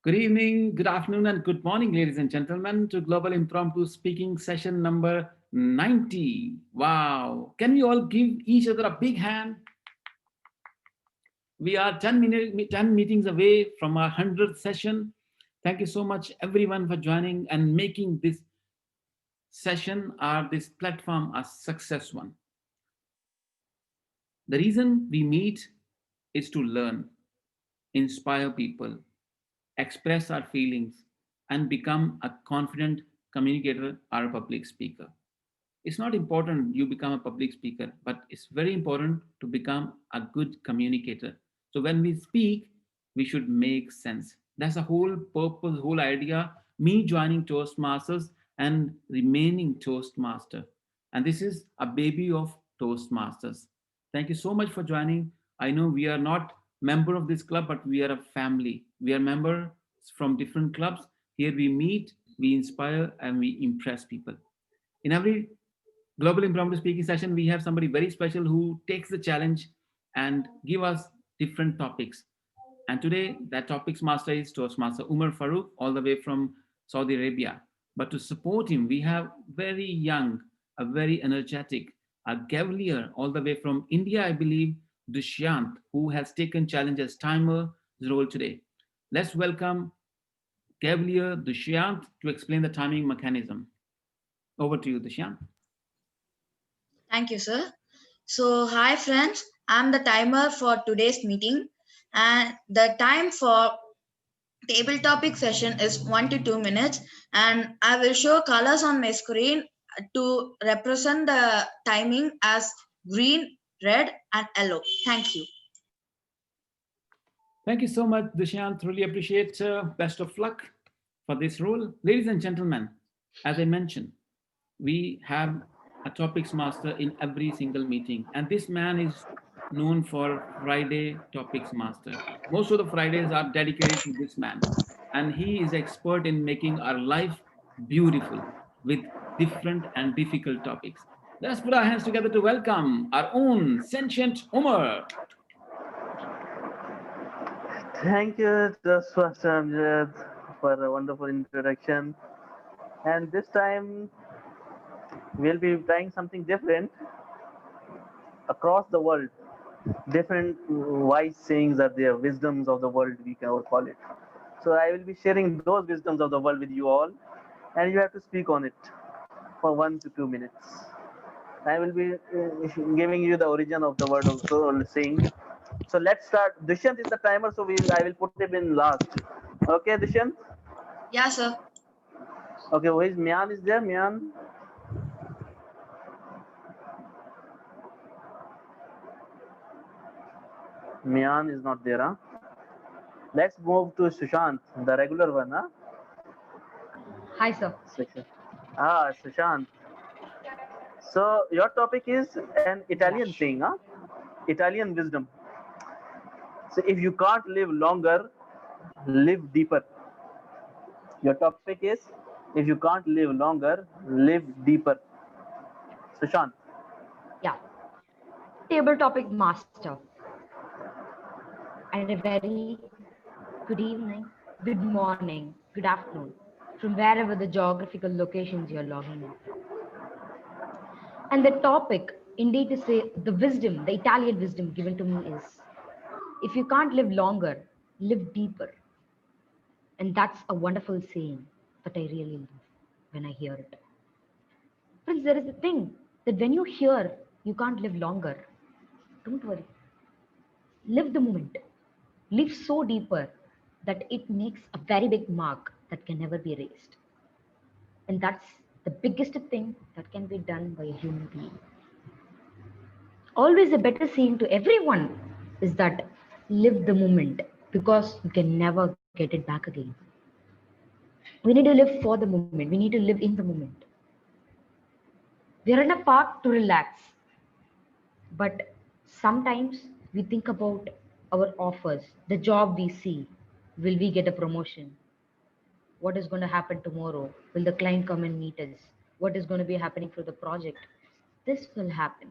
Good evening, good afternoon, and good morning, ladies and gentlemen, to Global Impromptu Speaking Session number 90. Wow. Can we all give each other a big hand? We are 10 meetings away from our 100th session. Thank you so much, everyone, for joining and making this session or this platform a success one. The reason we meet is to learn, inspire people, express our feelings, and become a confident communicator or a public speaker. It's not important you become a public speaker, but it's very important to become a good communicator. So when we speak, we should make sense. That's the whole purpose, whole idea, me joining Toastmasters and remaining Toastmaster. And this is a baby of Toastmasters. Thank you so much for joining. I know we are not member of this club, but we are a family. We are members from different clubs. Here we meet, we inspire, and we impress people. In every global impromptu speaking session, we have somebody very special who takes the challenge and give us different topics. And today, that topics master is Toastmaster Umar Farooq, all the way from Saudi Arabia. But to support him, we have very young, a very energetic, a Gavalier, all the way from India, I believe, Dushyant, who has taken challenge as timer role today. Let's welcome Gavalier Dushyant to explain the timing mechanism. Over to you, Dushyant. Thank you, sir. So, hi friends, I'm the timer for today's meeting, and the time for table topic session is 1 to 2 minutes, and I will show colors on my screen to represent the timing as green, red, and yellow. Thank you. Thank you so much, Dushyant. Really appreciate. Best of luck for this role. Ladies and gentlemen, as I mentioned, we have a topics master in every single meeting, and this man is known for Friday topics master. Most of the Fridays are dedicated to this man, and he is expert in making our life beautiful with different and difficult topics. Let's put our hands together to welcome our own sentient Umar. Thank you, just First Amjad, for a wonderful introduction. And this time we'll be trying something different across the world. Different wise sayings are there, wisdoms of the world, we can all call it. So I will be sharing those wisdoms of the world with you all, and you have to speak on it for 1 to 2 minutes. I will be giving you the origin of the word also saying. So let's start. Dushyant is the timer, so I will put him in last. Okay, Dushyant? Yeah, sir. Okay, who is Mian? Is there Mian? Mian is not there, huh? Let's move to Sushant, the regular one, huh? Hi, sir. Sushant. So your topic is an Italian saying, huh? Italian wisdom. So if you can't live longer, live deeper. Your topic is if you can't live longer, live deeper. Sushant. Yeah. Table topic master. And a very good evening, good morning, good afternoon, from wherever the geographical locations you're logging in from. And the topic, indeed, to say the wisdom, the Italian wisdom given to me is if you can't live longer, live deeper. And that's a wonderful saying that I really love when I hear it. Friends, there is a thing that when you hear you can't live longer, don't worry. Live the moment. Live so deeper that it makes a very big mark that can never be erased. And that's the biggest thing that can be done by a human being. Always a better saying to everyone is that live the moment because you can never get it back again. We need to live for the moment. We need to live in the moment. We are in a park to relax, but sometimes we think about our offers, the job we see. Will we get a promotion? What is going to happen tomorrow? Will the client come and meet us? What is going to be happening for the project? This will happen.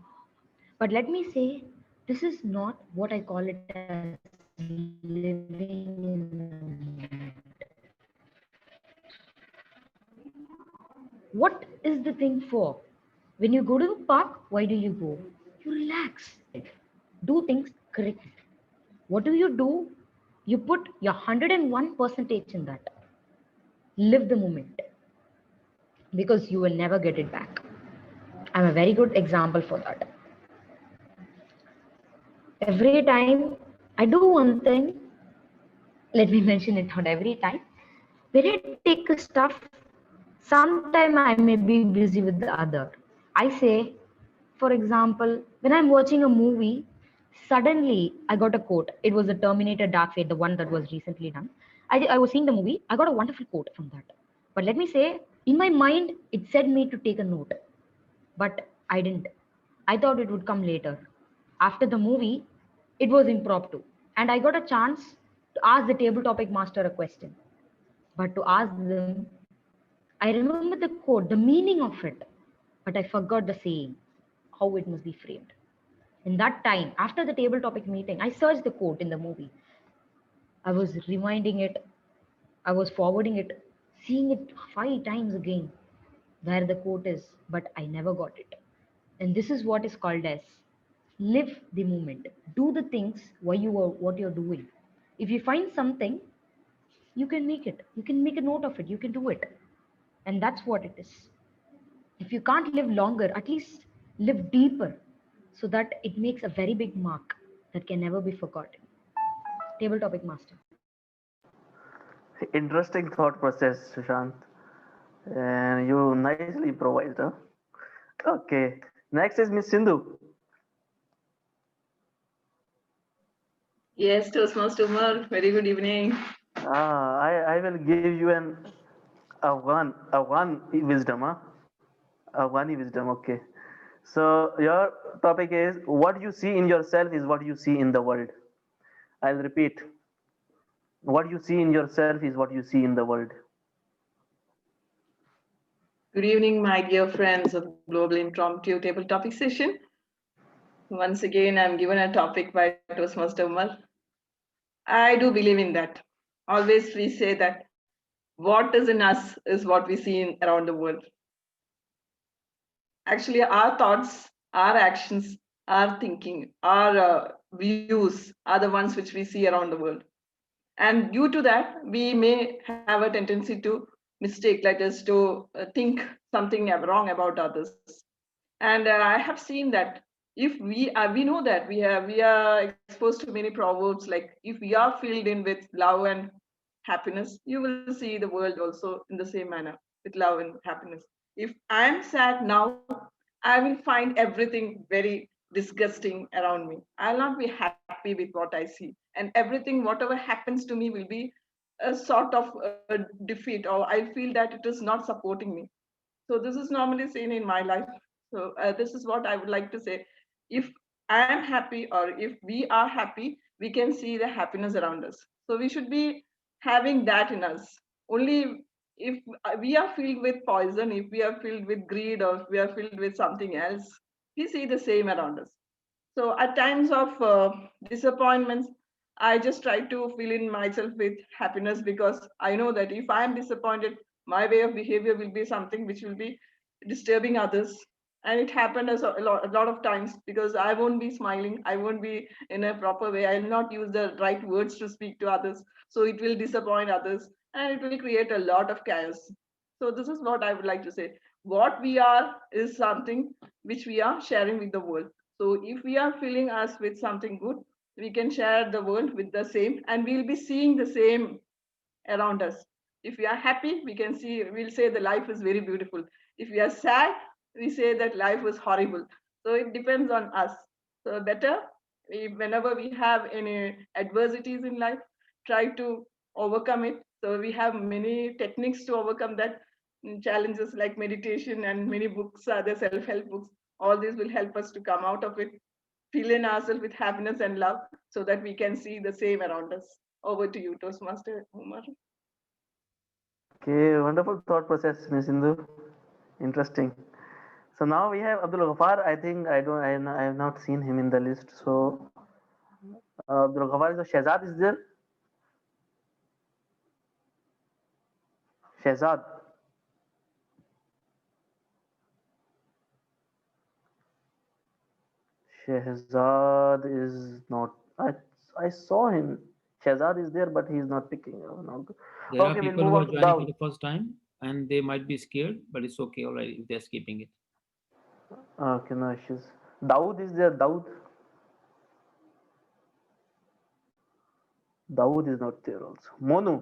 But let me say, this is not what I call it as living in the moment. What is the thing for? When you go to the park, why do you go? You relax. Do things correctly. What do? You put your 101 percentage in that. Live the moment because you will never get it back. I'm a very good example for that. Every time I do one thing, let me mention it not every time. When I take a stuff, sometime I may be busy with the other. I say, for example, when I'm watching a movie, suddenly I got a quote. It was the Terminator Dark Fate, the one that was recently done. I was seeing the movie, I got a wonderful quote from that. But let me say, in my mind, it said me to take a note, but I didn't. I thought it would come later. After the movie, it was impromptu, and I got a chance to ask the table topic master a question. But to ask them, I remember the quote, the meaning of it, but I forgot the saying, how it must be framed. In that time, after the table topic meeting, I searched the quote in the movie. I was rewinding it, I was forwarding it, seeing it 5 times again, where the quote is, but I never got it. And this is what is called as live the moment. Do the things why you are what you're doing. If you find something, you can make it. You can make a note of it. You can do it. And that's what it is. If you can't live longer, at least live deeper so that it makes a very big mark that can never be forgotten. Table topic master. Interesting thought process, Sushant. And you nicely improvised, huh? Okay. Next is Miss Sindhu. Yes, Toastmaster Umar, very good evening. I will give you a one wisdom, huh? A one wisdom, okay. So your topic is what you see in yourself is what you see in the world. I'll repeat. What you see in yourself is what you see in the world. Good evening, my dear friends of Global Impromptu Table Topic Session. Once again, I'm given a topic by Toastmaster Umar. I do believe in that. Always we say that what is in us is what we see around the world. Actually, our thoughts, our actions, our thinking, our views are the ones which we see around the world. And due to that, we may have a tendency to mistake, like us to think something wrong about others. And I have seen that if we know that we are exposed to many proverbs, like if we are filled in with love and happiness, you will see the world also in the same manner with love and happiness. If I am sad now, I will find everything very disgusting around me. I'll not be happy with what I see, and everything whatever happens to me will be a sort of a defeat, or I feel that it is not supporting me. So this is normally seen in my life. So this is what I would like to say. If I am happy, or if we are happy, we can see the happiness around us. So we should be having that in us. Only if we are filled with poison, if we are filled with greed, or if we are filled with something else, we see the same around us. So at times of disappointments, I just try to fill in myself with happiness, because I know that if I am disappointed, my way of behavior will be something which will be disturbing others. And it happened as a lot of times, because I won't be smiling, I won't be in a proper way, I will not use the right words to speak to others. So it will disappoint others, and it will create a lot of chaos. So this is what I would like to say. What we are is something which we are sharing with the world. So if we are filling us with something good, we can share the world with the same, and we'll be seeing the same around us. If we are happy, we'll say the life is very beautiful. If we are sad, we say that life was horrible. So it depends on us. So better, whenever we have any adversities in life, try to overcome it. So we have many techniques to overcome that challenges, like meditation, and many books, other self-help books. All these will help us to come out of it, fill in ourselves with happiness and love, so that we can see the same around us. Over to you, Toastmaster Umar. Okay, wonderful thought process, Miss Sindhu. Interesting. So now we have Abdul Ghaffar. I think I have not seen him in the list. So Abdul Ghaffar, so Shehzad is there. Shehzad. Shehzad is not. I saw him. Shehzad is there, but he's not picking. No. There are Okay, we'll people move who are on to joining for Daud. the first time and they might be scared, but it's okay, all right, if they're skipping it. Okay, no issues. Daud is there. Daud is not there also. Monu.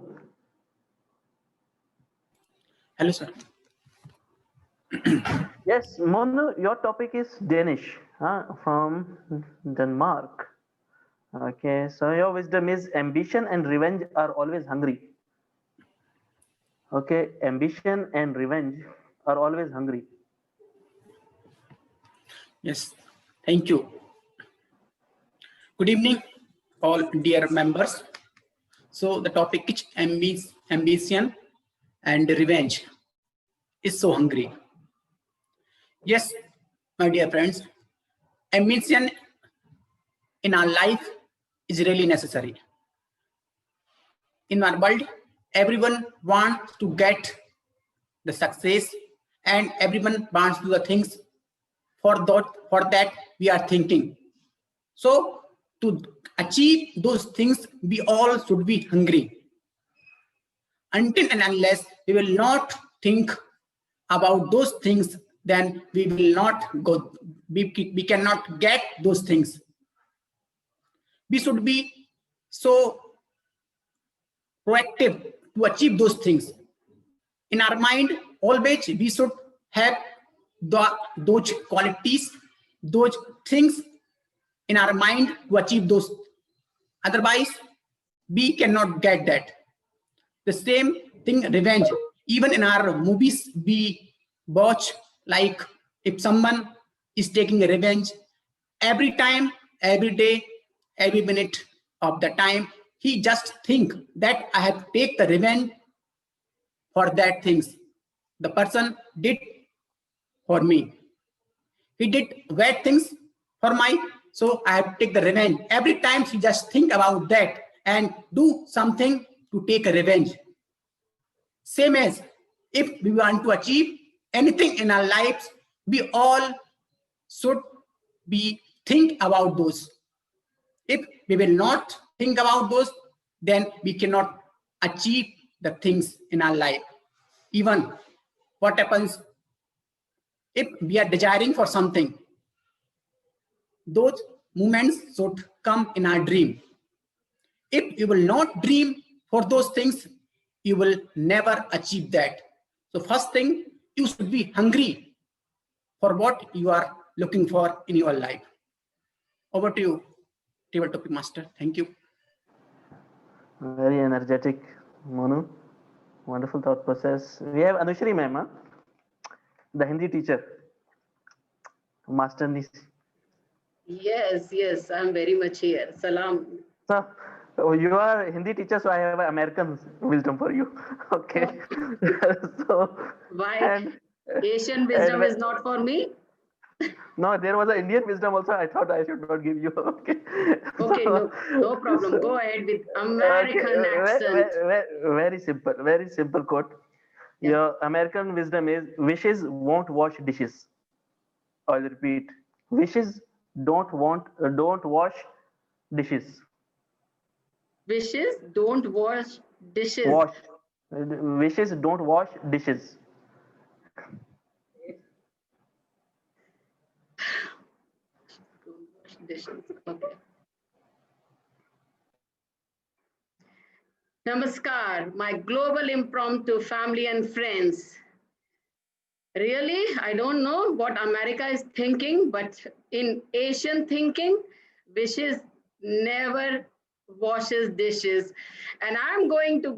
Hello, sir. Yes, Monu, your topic is Danish, from Denmark. Okay, so your wisdom is ambition and revenge are always hungry. Okay, ambition and revenge are always hungry. Yes, thank you. Good evening, all dear members. So the topic is ambition and revenge is so hungry. Yes, my dear friends, ambition in our life is really necessary. In our world, everyone wants to get the success and everyone wants to do the things for that we are thinking. So to achieve those things, we all should be hungry. Until and unless we will not think about those things, then we will not go, we cannot get those things. We should be so proactive to achieve those things. In our mind, always we should have those qualities, those things in our mind to achieve those. Otherwise, we cannot get that. The same thing, revenge. Even in our movies, we watch, like if someone is taking a revenge, every time, every day, every minute of the time, he just think that I have to take the revenge for that things the person did for me. He did bad things for my, so I have to take the revenge. Every time he just think about that and do something to take a revenge. Same as if we want to achieve anything in our lives, we all should be think about those. If we will not think about those, then we cannot achieve the things in our life. Even what happens if we are desiring for something, those moments should come in our dream. If you will not dream for those things, you will never achieve that. So first thing, you should be hungry for what you are looking for in your life. Over to you, Table Topic Master. Thank you. Very energetic, Monu. Wonderful thought process. We have Anushri ma'am, the Hindi teacher, Master Nish. Yes, I'm very much here. Salam. So you are Hindi teacher, so I have American wisdom for you. Okay. So Why? and Asian wisdom and- is not for me? no, there was an Indian wisdom also. I thought I should not give you. Okay. Okay, So- no problem. Go ahead with American accent. Very simple quote. Yeah. Your American wisdom is wishes won't wash dishes. I'll repeat. Wishes don't wash dishes. Wishes don't wash dishes. Wash. Wishes don't wash dishes. Don't wash dishes. Okay. Namaskar, my global impromptu family and friends. Really, I don't know what America is thinking, but in Asian thinking, wishes never washes dishes. And I'm going to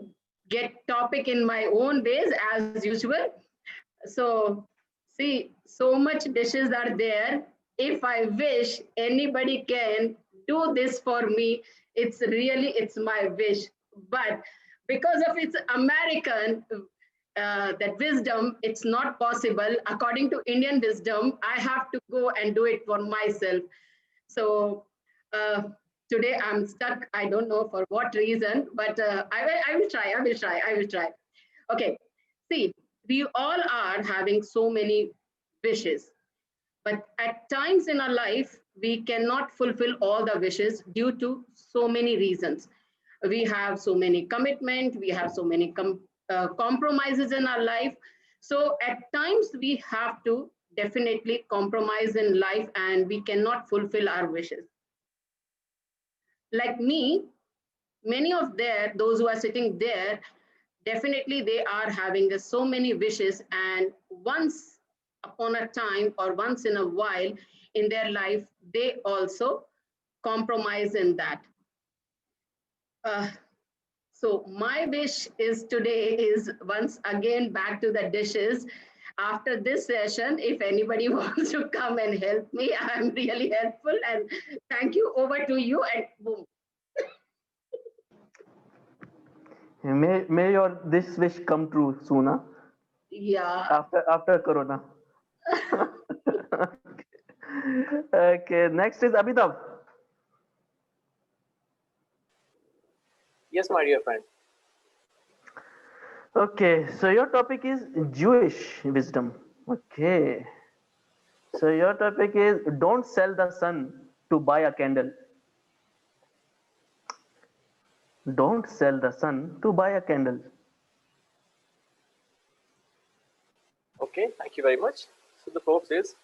get topic in my own ways as usual. So see, so much dishes are there. If I wish anybody can do this for me, it's my wish. But because of its American that wisdom, it's not possible. According to Indian wisdom, I have to go and do it for myself. So today I'm stuck. I don't know for what reason, but I will try. Okay, see, we all are having so many wishes, but at times in our life, we cannot fulfill all the wishes due to so many reasons. We have so many commitment, we have so many compromises in our life. So at times we have to definitely compromise in life and we cannot fulfill our wishes. Like me, many of those who are sitting there, definitely they are having so many wishes, and once upon a time or once in a while in their life, they also compromise in that. Uh, so my wish is today is once again back to the dishes. After this session, if anybody wants to come and help me, I'm really helpful. And thank you. Over to you. And boom. May your this wish come true soon, huh? Yeah. After Corona. Okay, next is Abhitav. Yes, my dear friend. Okay, so your topic is Jewish wisdom. Okay, so your topic is don't sell the sun to buy a candle. Don't sell the sun to buy a candle. Okay, thank you very much. So the proverb says,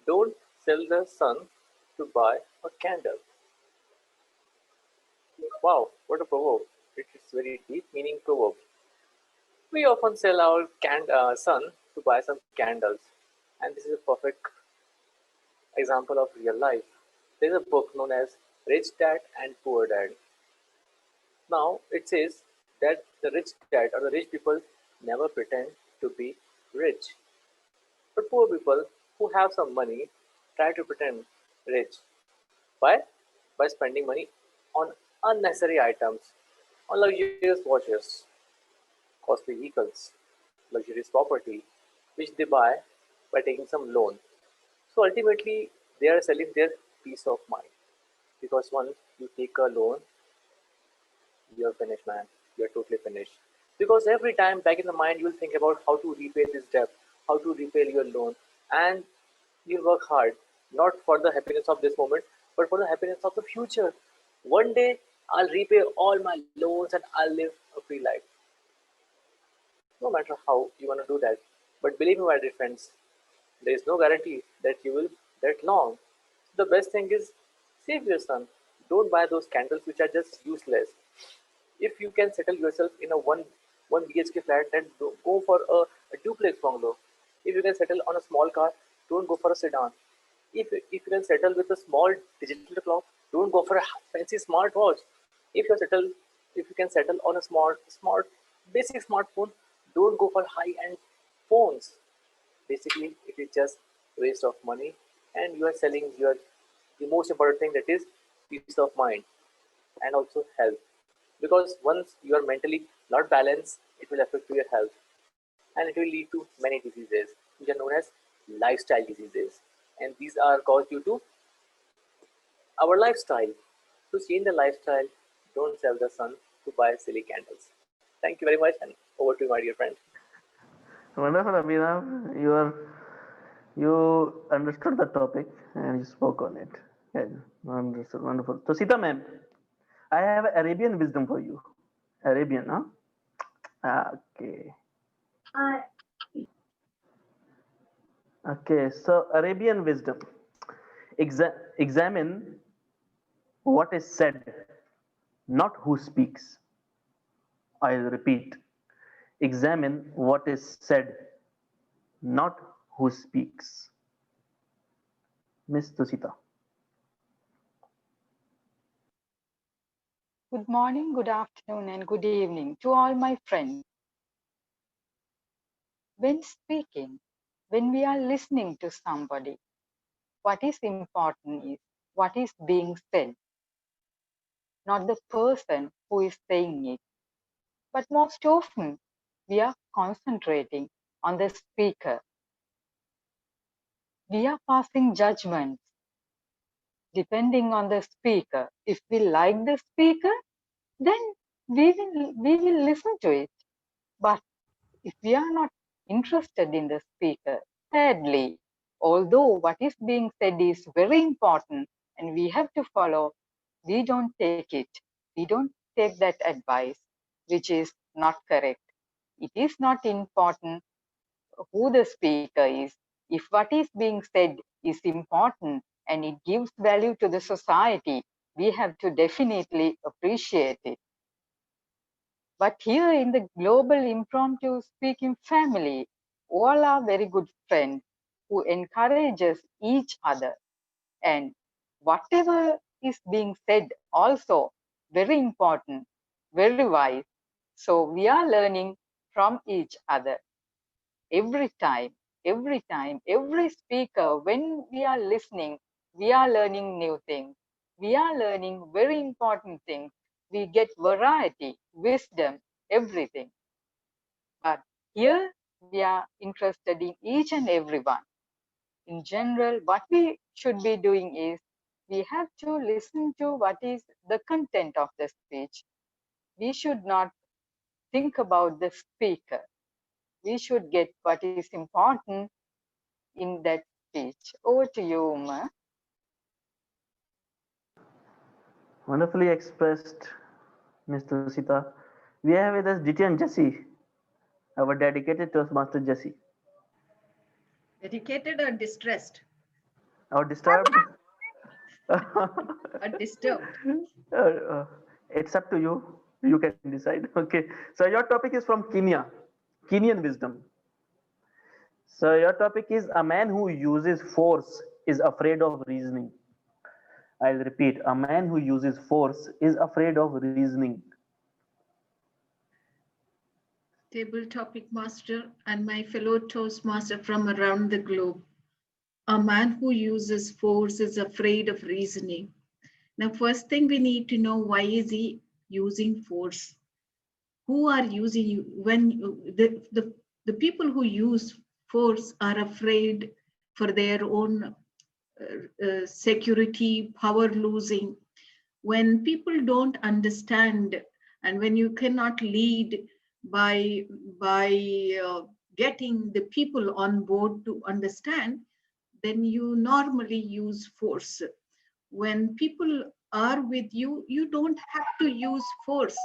don't sell the sun to buy a candle. Wow, what a proverb. It is very deep meaning proverb. We often sell our sun to buy some candles. And this is a perfect example of real life. There is a book known as Rich Dad and Poor Dad. Now it says that the rich dad or the rich people never pretend to be rich. But poor people who have some money try to pretend rich. Why? By spending money on unnecessary items, on luxurious watches, costly vehicles, luxurious property, which they buy by taking some loan. So ultimately, they are selling their peace of mind. Because once you take a loan, you're finished, man. You're totally finished. Because every time back in the mind, you'll think about how to repay this debt, how to repay your loan, and you'll work hard, not for the happiness of this moment, but for the happiness of the future. One day, I'll repay all my loans and I'll live a free life. No matter how you want to do that. But believe me, my dear friends, there is no guarantee that you will that long. The best thing is save your son. Don't buy those candles which are just useless. If you can settle yourself in a one BHK flat, then go for a duplex bungalow. If you can settle on a small car, don't go for a sedan. If you can settle with a small digital clock, don't go for a fancy smartwatch. If you settle if you can settle on a smart basic smartphone, don't go for high end phones. Basically, it is just waste of money, and you are selling your the most important thing, that is peace of mind and also health. Because once you are mentally not balanced, it will affect your health and it will lead to many diseases which are known as lifestyle diseases. And these are caused due to our lifestyle. To change the lifestyle, don't sell the sun to buy silly candles. Thank you very much, and over to you, my dear friend. Wonderful, Abhinav. You understood the topic and you spoke on it. Yeah, wonderful, wonderful. So, Sita ma'am, I have Arabian wisdom for you. Arabian, huh? Okay. Okay, so Arabian wisdom. Examine what is said, not who speaks. I'll repeat. Examine what is said, not who speaks. Miss Tusita. Good morning, good afternoon, and good evening to all my friends. When speaking, when we are listening to somebody, what is important is what is being said, not the person who is saying it. But most often, we are concentrating on the speaker. We are passing judgments depending on the speaker. If we like the speaker, then we will listen to it. But if we are not interested in the speaker, sadly, although what is being said is very important, and we have to follow. We don't take it. We don't take that advice, which is not correct. It is not important who the speaker is. If what is being said is important and it gives value to the society, we have to definitely appreciate it. But here in the global impromptu speaking family, all are very good friends who encourages each other. And whatever is being said also very important, very wise. So we are learning from each other every time, every speaker, when we are listening, we are learning new things. We are learning very important things. We get variety, wisdom, everything. But here we are interested in each and every one. In general, what we should be doing is we have to listen to what is the content of the speech. We should not think about the speaker. We should get what is important in that speech. Over to you, Uma. Wonderfully expressed, Mr. Sita. We have with us Diti and Jesse, our dedicated Toastmaster Jesse. Dedicated or distressed? Our disturbed. Or disturbed? It's up to you. You can decide. Okay. So your topic is from Kenya, Kenyan wisdom. So your topic is a man who uses force is afraid of reasoning. I'll repeat, a man who uses force is afraid of reasoning. Table topic master and my fellow Toastmaster from around the globe. A man who uses force is afraid of reasoning. Now, first thing we need to know, why is he using force? Who are using, when the people who use force are afraid for their own security, power losing. When people don't understand, and when you cannot lead by getting the people on board to understand, then you normally use force. When people are with you, you don't have to use force.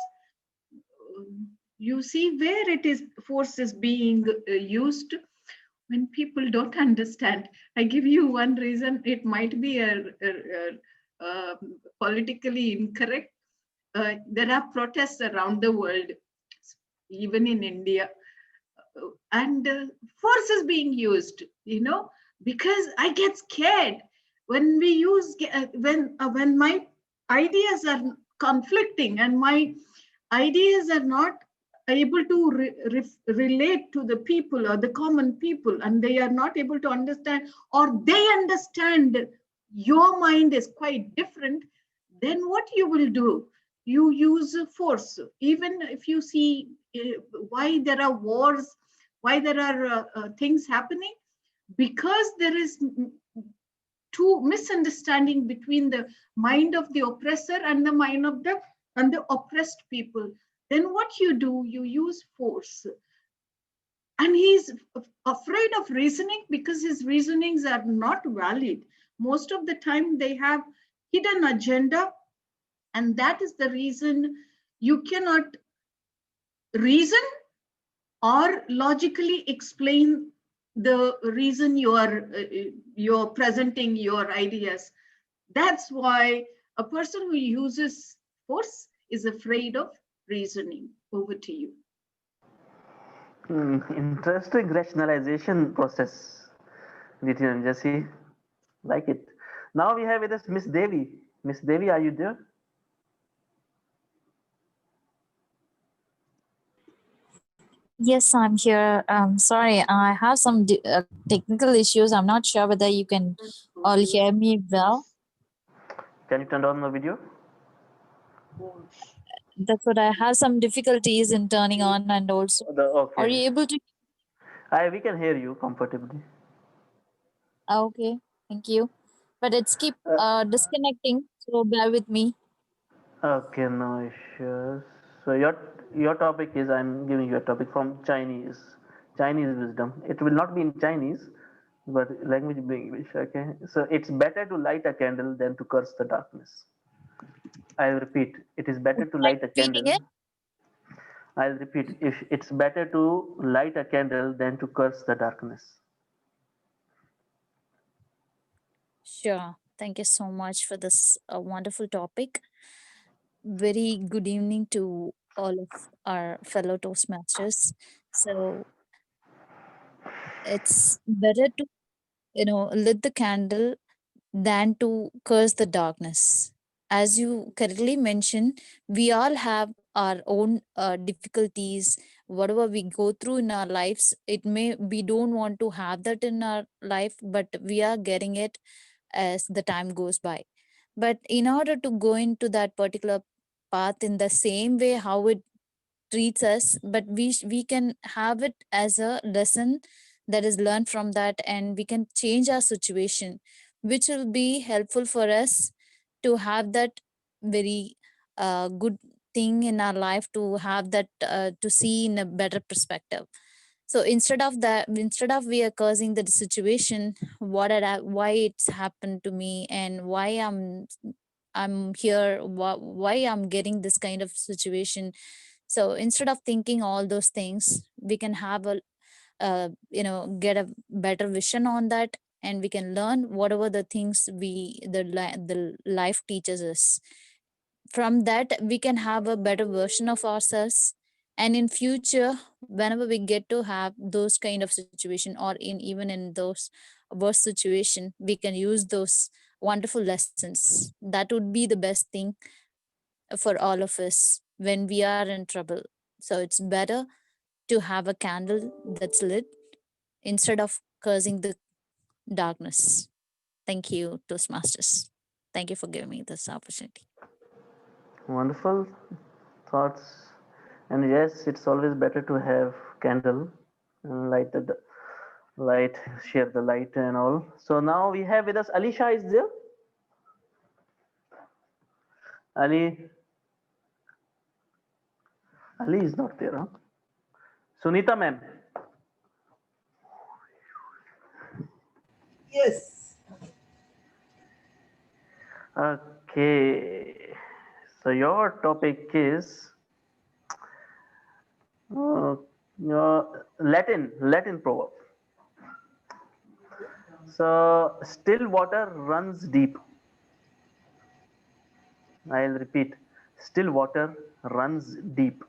You see where it is force is being used when people don't understand. I give you one reason. It might be politically incorrect. There are protests around the world, even in India, and force is being used, because I get scared when we use, when my ideas are conflicting and my ideas are not able to relate to the people or the common people, and they are not able to understand, or they understand your mind is quite different, then what you will do? You use force. Even if you see why there are wars, why there are things happening, because there is two misunderstanding between the mind of the oppressor and the mind of the oppressed people. Then what you do, you use force. And he's afraid of reasoning because his reasonings are not valid. Most of the time they have hidden agenda, and that is the reason you cannot reason or logically explain the reason you're presenting your ideas. That's why a person who uses force is afraid of reasoning. Over to you. Interesting rationalization process, Niti and Jesse. Like it. Now we have with us Miss Devi. Miss Devi, are you there? Yes, I'm here. Sorry, I have some technical issues. I'm not sure whether you can all hear me well. Can you turn on the video? That's what I have some difficulties in turning on, and also, Okay. are you able to? We can hear you comfortably. Okay, thank you. But it's keep disconnecting, so bear with me. Okay, no issues. So your topic is, I'm giving you a topic from Chinese wisdom. It will not be in Chinese, but language being English. Okay, so it's better to light a candle than to curse the darkness. I'll repeat. It is better Would to you like light a repeating candle. it? I'll repeat. If it's better to light a candle than to curse the darkness. Sure. Thank you so much for this wonderful topic. Very good evening to all of our fellow Toastmasters. So it's better to, lit the candle than to curse the darkness. As you correctly mentioned, we all have our own difficulties. Whatever we go through in our lives, it may we don't want to have that in our life, but we are getting it as the time goes by. But in order to go into that particular path in the same way how it treats us, but we can have it as a lesson that is learned from that, and we can change our situation, which will be helpful for us to have that very good thing in our life, to have that to see in a better perspective. So instead of we are causing the situation, why it's happened to me, and why I'm here, why I'm getting this kind of situation. So instead of thinking all those things, we can have a get a better vision on that, and we can learn whatever the things the life teaches us. From that we can have a better version of ourselves, and in future whenever we get to have those kind of situation, or in even in those worst situation, we can use those wonderful lessons. That would be the best thing for all of us when we are in trouble. So it's better to have a candle that's lit instead of cursing the darkness. Thank you, Toastmasters. Thank you for giving me this opportunity. Wonderful thoughts. And yes, it's always better to have candle and light, share the light and all. So now we have with us Alisha is there. Ali, Ali is not there, huh? Sunita ma'am. Yes. Okay. So your topic is Latin proverb. So still water runs deep. I'll repeat. Still water runs deep.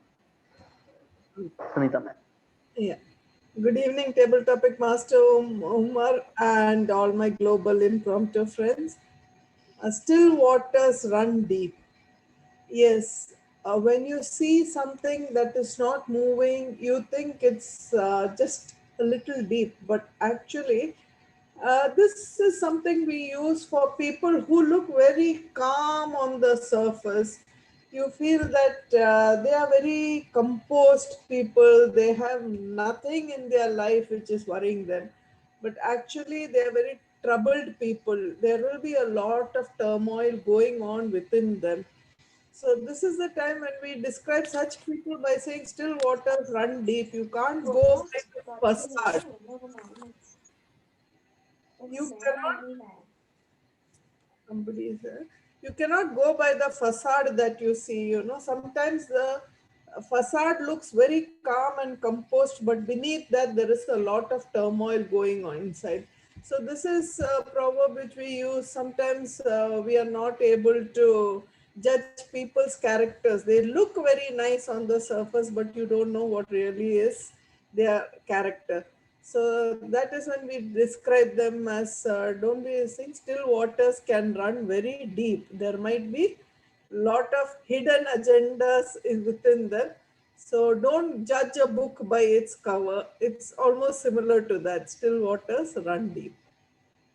Sunita ma'am. Yeah. Good evening, Table Topic Master Umar and all my global impromptu friends. Still waters run deep. Yes, when you see something that is not moving, you think it's just a little deep, but actually, this is something we use for people who look very calm on the surface. You feel that they are very composed people, they have nothing in their life which is worrying them, but actually, they are very troubled people. There will be a lot of turmoil going on within them. So this is the time when we describe such people by saying still waters run deep. You can't go by the facade. You cannot, somebody is there. You cannot go by the facade that you see. Sometimes the facade looks very calm and composed, but beneath that there is a lot of turmoil going on inside. So this is a proverb which we use. Sometimes we are not able to judge people's characters. They look very nice on the surface, but you don't know what really is their character. So that is when we describe them as don't be saying still waters can run very deep. There might be lot of hidden agendas within them. So don't judge a book by its cover. It's almost similar to that. Still waters run deep.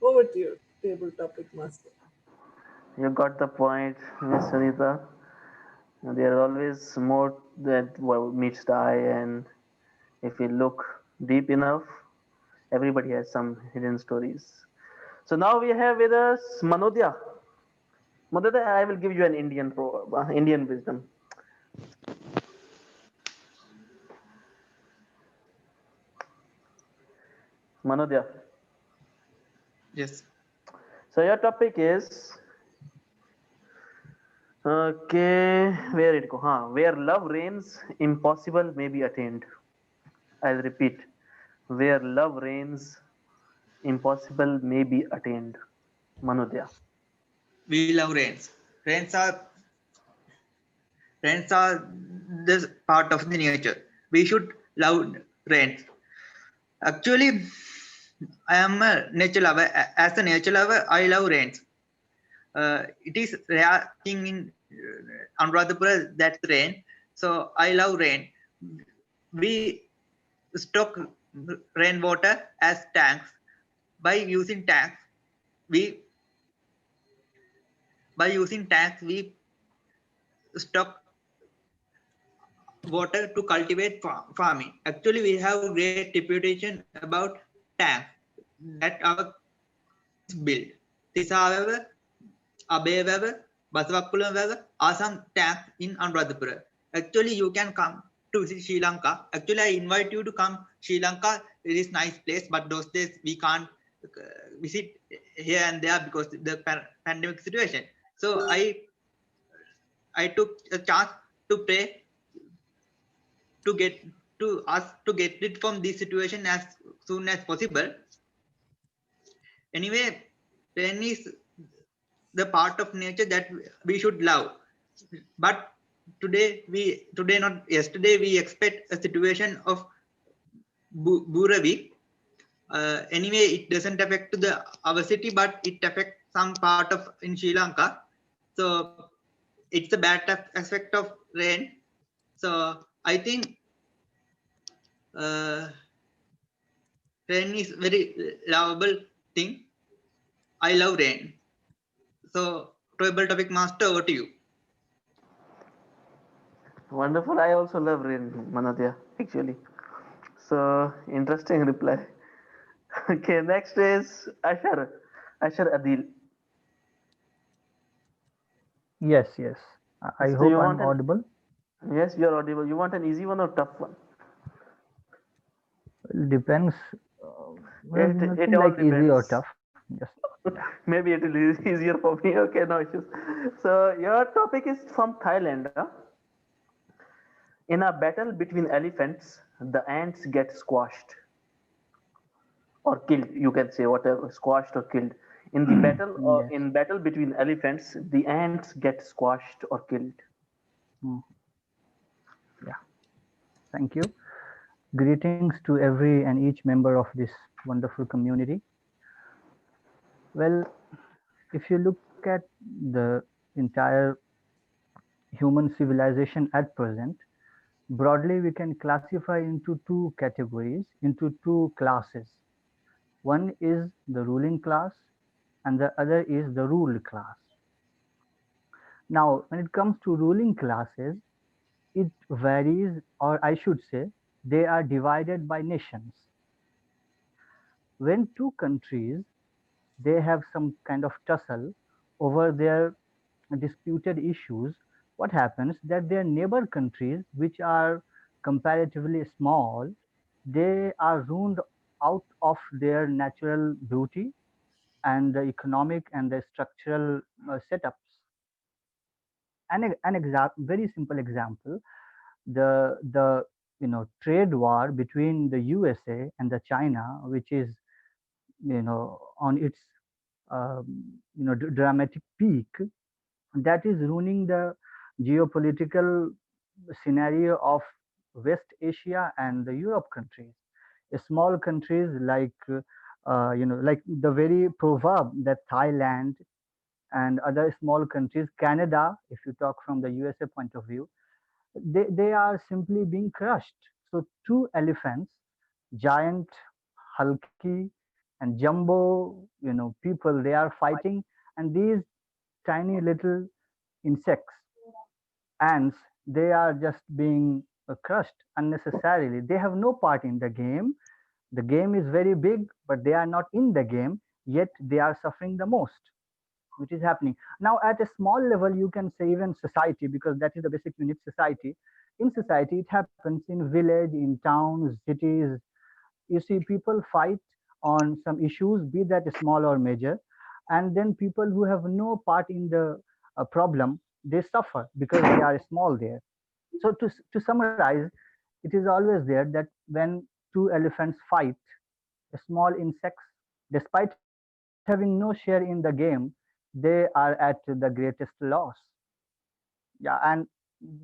Over to you, table topic master. You got the point, Miss Sunita. There are always more that meets the eye, and if we look deep enough, everybody has some hidden stories. So now we have with us Manodya. Manodya, I will give you an Indian proverb, Indian wisdom. Manodya. Yes. So your topic is okay. Where it go? Huh? Where love reigns, impossible may be attained. I'll repeat. Where love reigns, impossible may be attained. Manodya. We love rains. Rains are this part of the nature. We should love rains. Actually, I am a nature lover. As a nature lover, I love rains. It is rare thing in Anuradhapura that rain. So I love rain. We stock rainwater as tanks. By using tanks, we stock water to cultivate farming. Actually, we have great reputation about tanks that our built. Tisavava, Abevava, Basavakulam are some tanks in Anuradhapura. Actually, you can come to visit Sri Lanka. Actually, I invite you to come Sri Lanka. It is nice place, but those days we can't visit here and there because the pandemic situation. So I took a chance to pray to get it from this situation as soon as possible. Anyway, rain is the part of nature that we should love. But yesterday we expect a situation of Buravi. Anyway, it doesn't affect our city, but it affects some part of in Sri Lanka. So it's a bad aspect of rain. So I think rain is very lovable thing. I love rain. So Tribal Topic Master, over to you. Wonderful. I also love rain, Manodya, actually. So interesting reply. Okay, next is Ashar Adil. Yes. I So hope you I'm want audible. Yes, you're audible. You want an easy one or tough one? Depends. Well, It nothing all like easy or depends. tough. Just Maybe it will be easier for me. Okay, no issues. So your topic is from Thailand. Huh? In a battle between elephants, the ants get squashed or killed. You can say whatever, squashed or killed. In the battle or yes. in battle between elephants, the ants get squashed or killed. Mm. Yeah. Thank you. Greetings to every and each member of this wonderful community. Well, if you look at the entire human civilization at present, broadly we can classify into two categories, into two classes. One is the ruling class and the other is the ruled class. Now, when it comes to ruling classes, it varies, or I should say, they are divided by nations. When two countries, they have some kind of tussle over their disputed issues, what happens that their neighbor countries, which are comparatively small, they are ruined out of their natural beauty and the economic and the structural setups. Very simple example, the trade war between the USA and the China, which is on its dramatic peak, that is ruining the geopolitical scenario of West Asia and the Europe countries. Small countries like like the very proverb that Thailand and other small countries, Canada, if you talk from the USA point of view, they are simply being crushed. So two elephants, giant, hulky, and jumbo, people, they are fighting, and these tiny little insects, ants, they are just being crushed unnecessarily. They have no part in the game. The game is very big, but they are not in the game, yet they are suffering the most, which is happening. Now, at a small level, you can say even society, because that is the basic unit, society. In society, it happens in village, in towns, cities. You see people fight on some issues, be that small or major, and then people who have no part in the problem, they suffer because they are small there. So to summarize, it is always there that when two elephants fight, small insects, despite having no share in the game, they are at the greatest loss. Yeah, and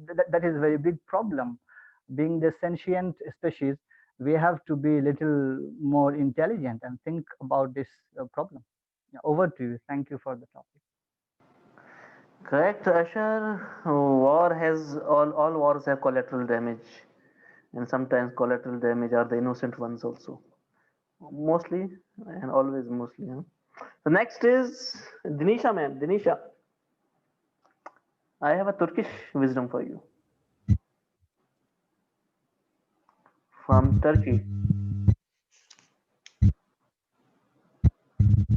that is a very big problem. Being the sentient species, we have to be little more intelligent and think about this problem. Yeah, over to you. Thank you for the topic. Correct, Asher. War has all wars have collateral damage, and sometimes collateral damage are the innocent ones also. Mostly and always mostly. Huh? So next is Dinisha, man. Dinisha, I have a Turkish wisdom for you from Turkey.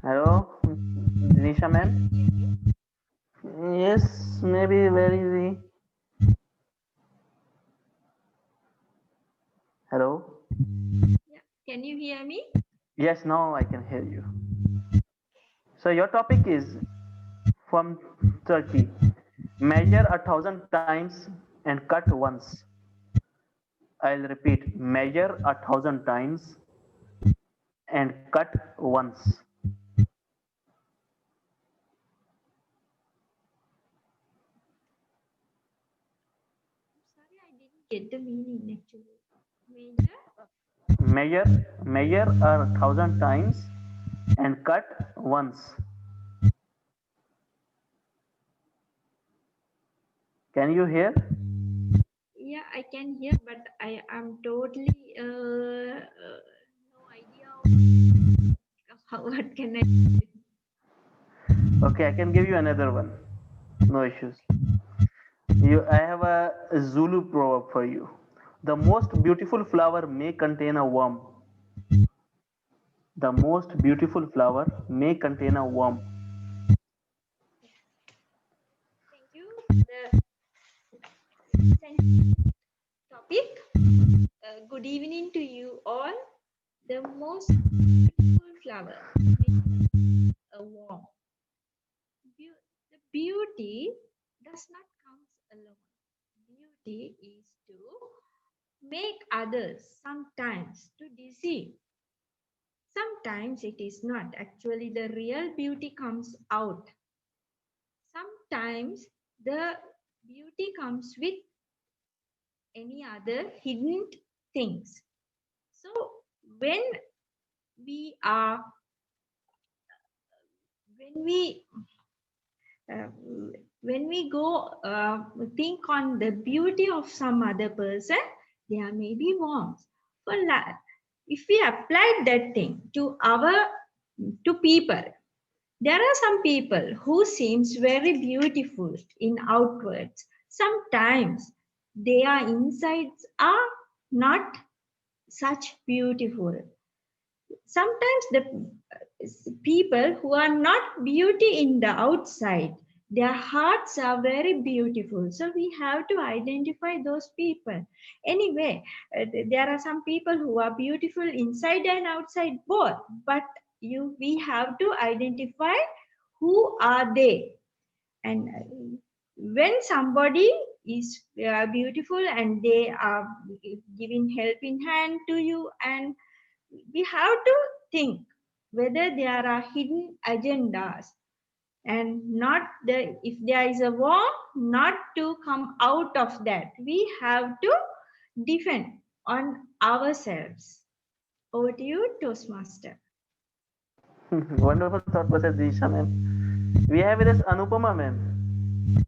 Hello, Dinisha, man. Yes, maybe very easy. Hello. Yeah. Can you hear me? Yes, now I can hear you. So your topic is from Turkey. Measure 1,000 times and cut once. I'll repeat. Measure 1,000 times and cut once. Sorry, I didn't get the meaning actually. Major? Measure 1,000 times and cut once. Can you hear? Yeah, I can hear, but I am totally no idea of how, what can I do? Okay, I can give you another one. No issues. I have a Zulu proverb for you. The most beautiful flower may contain a worm. The most beautiful flower may contain a worm. Thank you for the topic. Good evening to you all. The most beautiful flower, a worm. The beauty does not come alone. Beauty is to make others sometimes to deceive. Sometimes it is not. Actually, the real beauty comes out. Sometimes the beauty comes with any other hidden things. So when we are when we uh, when we go think on the beauty of some other person, there may be warmth. For if we apply that thing to people, there are some people who seems very beautiful in outwards. Sometimes their insides are not such beautiful. Sometimes the people who are not beauty in the outside, their hearts are very beautiful. So we have to identify those people. Anyway, there are some people who are beautiful inside and outside both, but we have to identify who are they. And when somebody is beautiful and they are giving helping hand to you, and we have to think whether there are hidden agendas, and not if there is a war, not to come out of that. We have to defend on ourselves. Over to you, Toastmaster. Wonderful thought process, Disha, ma'am. We have with us Anupama, ma'am.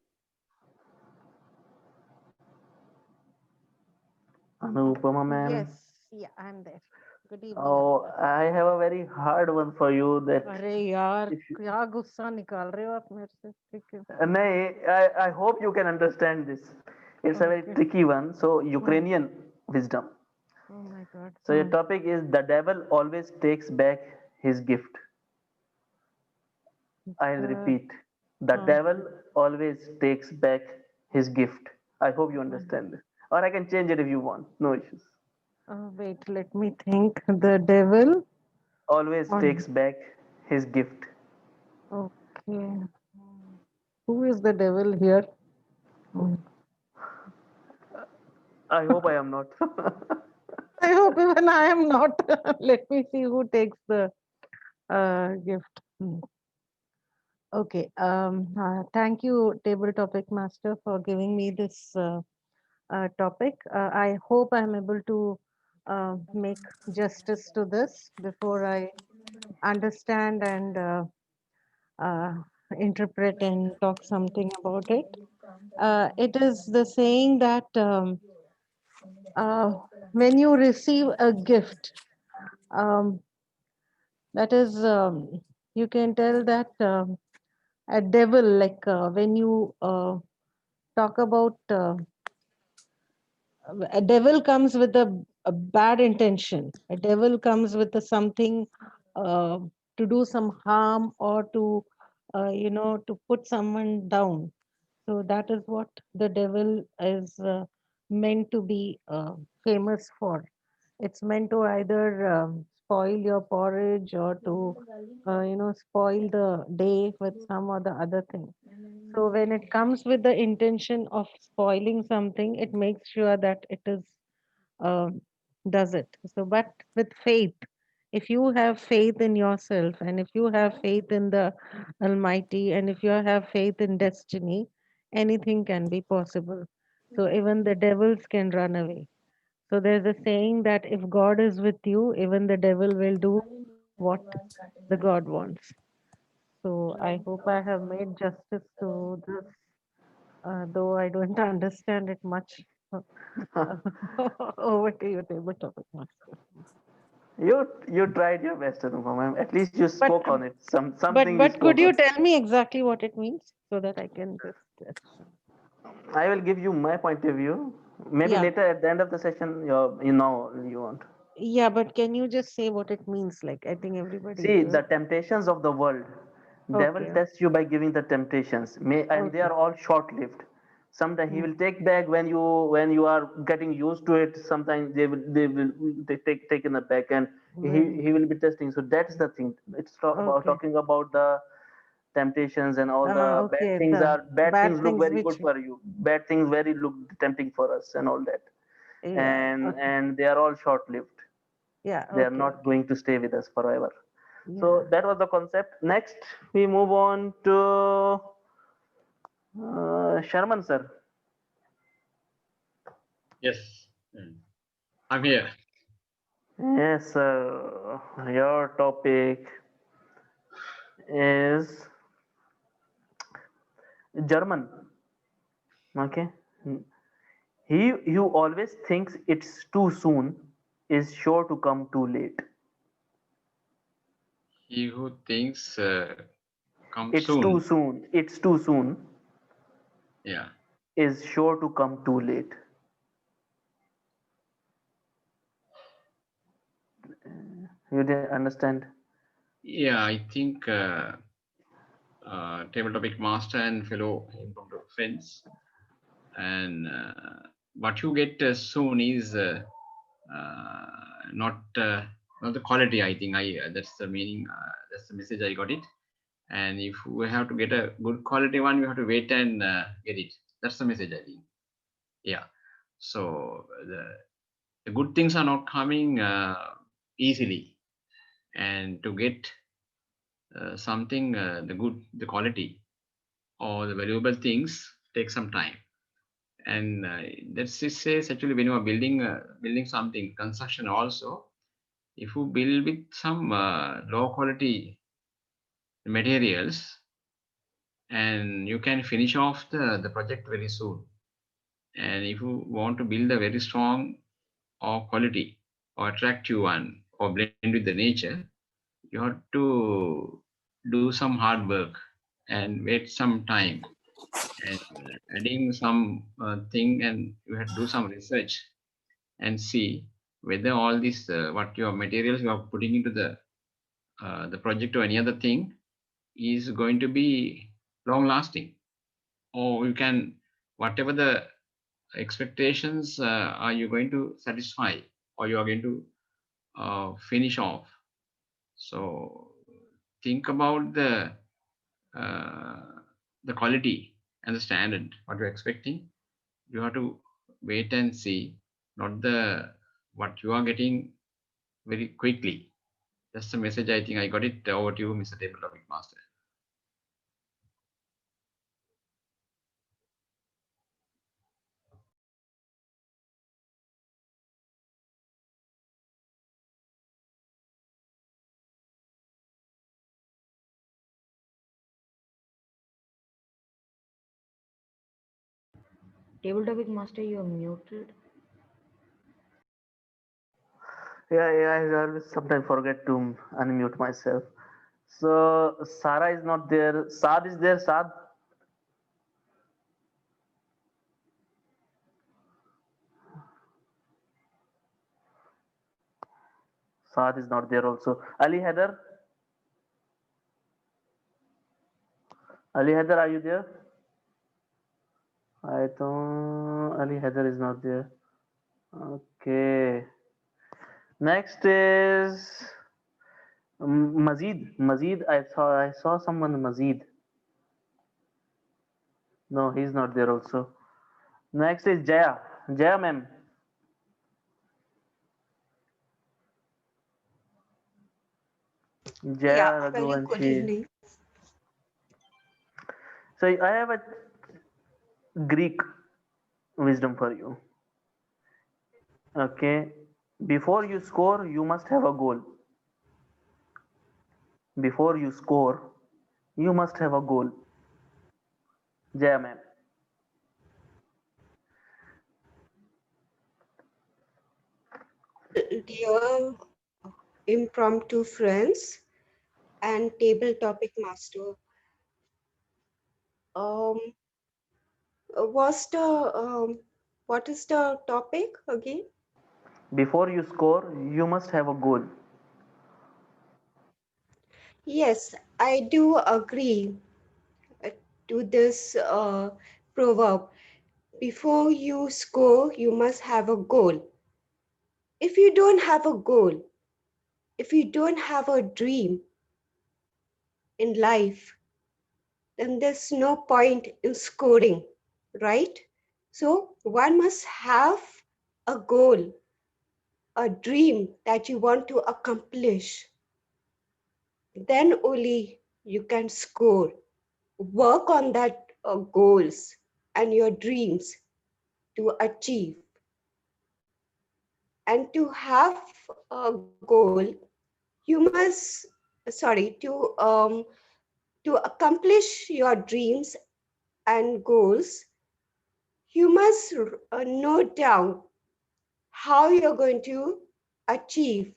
Anupama, ma'am. Yes, yeah, I'm there. Good evening. Oh, I have a very hard one for you. That अरे यार क्या गुस्सा निकाल रहे हो आप मेरे से ठीक है I hope you can understand this. It's a very tricky one. So Ukrainian wisdom. Oh my God. So your topic is the devil always takes back his gift. I'll repeat. The devil always takes back his gift. I hope you understand this. Or I can change it if you want. No issues. Wait, let me think. The devil always On. takes back his gift. Okay. Who is the devil here? I hope I am not. I hope even I am not. Let me see who takes the gift. Okay. Thank you, Table Topic Master, for giving me this topic. I hope I'm able to make justice to this before I understand and interpret and talk something about it. It is the saying that when you receive a gift, um, that is, you can tell that a devil, like when you talk about a devil comes with a bad intention. A devil comes with a something to do some harm or to, to put someone down. So that is what the devil is meant to be famous for. It's meant to either spoil your porridge or to, spoil the day with some or the other thing. So when it comes with the intention of spoiling something, it makes sure that it is um, does it. So, but with faith, if you have faith in yourself, and if you have faith in the Almighty, and if you have faith in destiny, anything can be possible. So even the devils can run away. So there's a saying that if God is with you, even the devil will do what the God wants. So I hope I have made justice to this, though I don't understand it much. Over to you, table topic master. You tried your best, Anupam. At least you spoke on it. Something you But could spoke you on. tell me exactly what it means so that I can just I will give you my point of view. Maybe yeah. later at the end of the session, you want. Yeah, but can you just say what it means? Like I think everybody See, will. the temptations of the world. Devil Okay. tests you by giving the temptations, and they Okay. are all short-lived. Sometimes he Mm. will take back when you are getting used to it. Sometimes they take taken aback, and Well, he will be testing. So that's the thing. It's about okay. talking about the temptations and all the bad Okay. things The are bad bad things look things very which. good for you. Bad things very look tempting for us and all that, Yeah. Okay. and they are all short-lived. Yeah. They are Okay. not Okay. going to stay with us forever. Yeah. So that was the concept. Next, we move on to Sharman sir. Yes, I'm here. Yes, sir. Your topic is German. Okay. He who always thinks it's too soon is sure to come too late. He who thinks come It's too soon. soon. It's too soon Yeah. is sure to come too late. You didn't understand? Yeah, I think table topic master and fellow impromptu friends, and what you get soon is not not the quality. I think that's the meaning. That's the message I got it. And if we have to get a good quality one, we have to wait and get it. That's the message I think. Yeah. So the good things are not coming easily, and to get something the quality or the valuable things take some time. And let's just say actually when you are building something construction also, if you build with some low quality materials, and you can finish off the project very soon. And if you want to build a very strong or quality or attractive one or blend with the nature, you have to do some hard work and wait some time, and adding some thing, and you have to do some research and see whether all this what your materials you are putting into the project or any other thing is going to be long lasting, or you can whatever the expectations are you going to satisfy, or you are going to finish off. So think about the quality and the standard, what you're expecting. You have to wait and see, not the what you are getting very quickly. That's the message I think I got it. Over to you, Mr. Table Topic Master. Table Topic Master, you're muted. Yeah, I always sometimes forget to unmute myself. So Sarah is not there. Saad is there. Saad. Saad is not there also. Ali Haider. Ali Haider, are you there? I don't. Ali Haider is not there. Okay. Next is Mazid. Mazid, I saw someone Mazid. No, he's not there also. Next is Jaya. Jaya ma'am. Jaya Yeah, very good Raghuvanshi. evening. So I have a Greek wisdom for you. Okay. Before you score, you must have a goal. Before you score, you must have a goal. Jaya ma'am. Dear impromptu friends and table topic master, um, what's the what is the topic again? Before you score, you must have a goal. Yes, I do agree to this proverb. Before you score, you must have a goal. If you don't have a goal, if you don't have a dream in life, then there's no point in scoring, right? So one must have a goal, a dream that you want to accomplish. Then only you can score. Work on that goals and your dreams to achieve. And to have a goal, you must, sorry, to accomplish your dreams and goals, you must note down how you're going to achieve,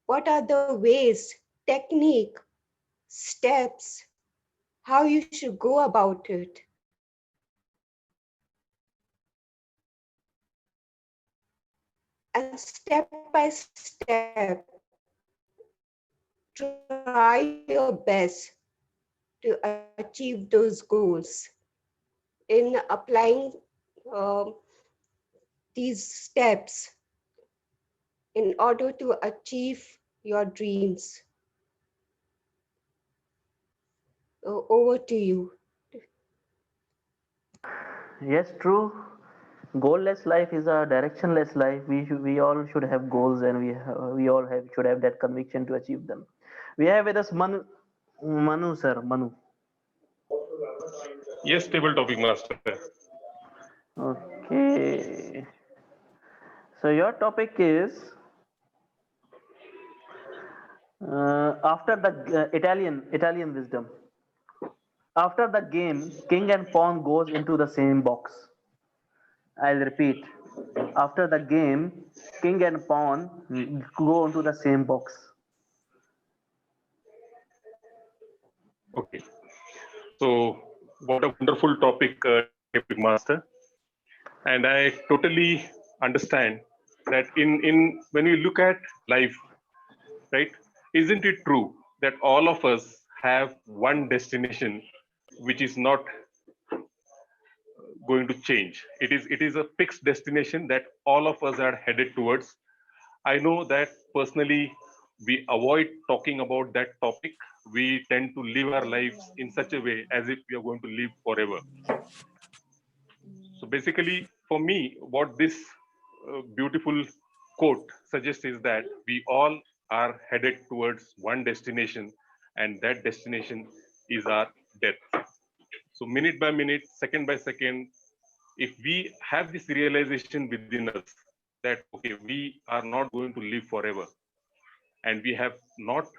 what are the ways, technique, steps, how you should go about it. And step by step, try your best to achieve those goals in applying these steps in order to achieve your dreams. Over to you. Yes, true. Goalless life is a directionless life. We all should have goals, and we all should have that conviction to achieve them. We have with us Manu sir. Manu. Yes, table topic master. Okay. So your topic is after the Italian wisdom. After the game, king and pawn goes into the same box. I'll repeat. After the game, king and pawn go into the same box. Okay. So what a wonderful topic, table master. And I totally understand that in when we look at life, right? Isn't it true that all of us have one destination which is not going to change? It is a fixed destination that all of us are headed towards. I know that personally we avoid talking about that topic. We tend to live our lives in such a way as if we are going to live forever. So basically, for me, what this beautiful quote suggests is that we all are headed towards one destination, and that destination is our death. So, minute by minute, second by second, if we have this realization within us that okay, we are not going to live forever, and we have not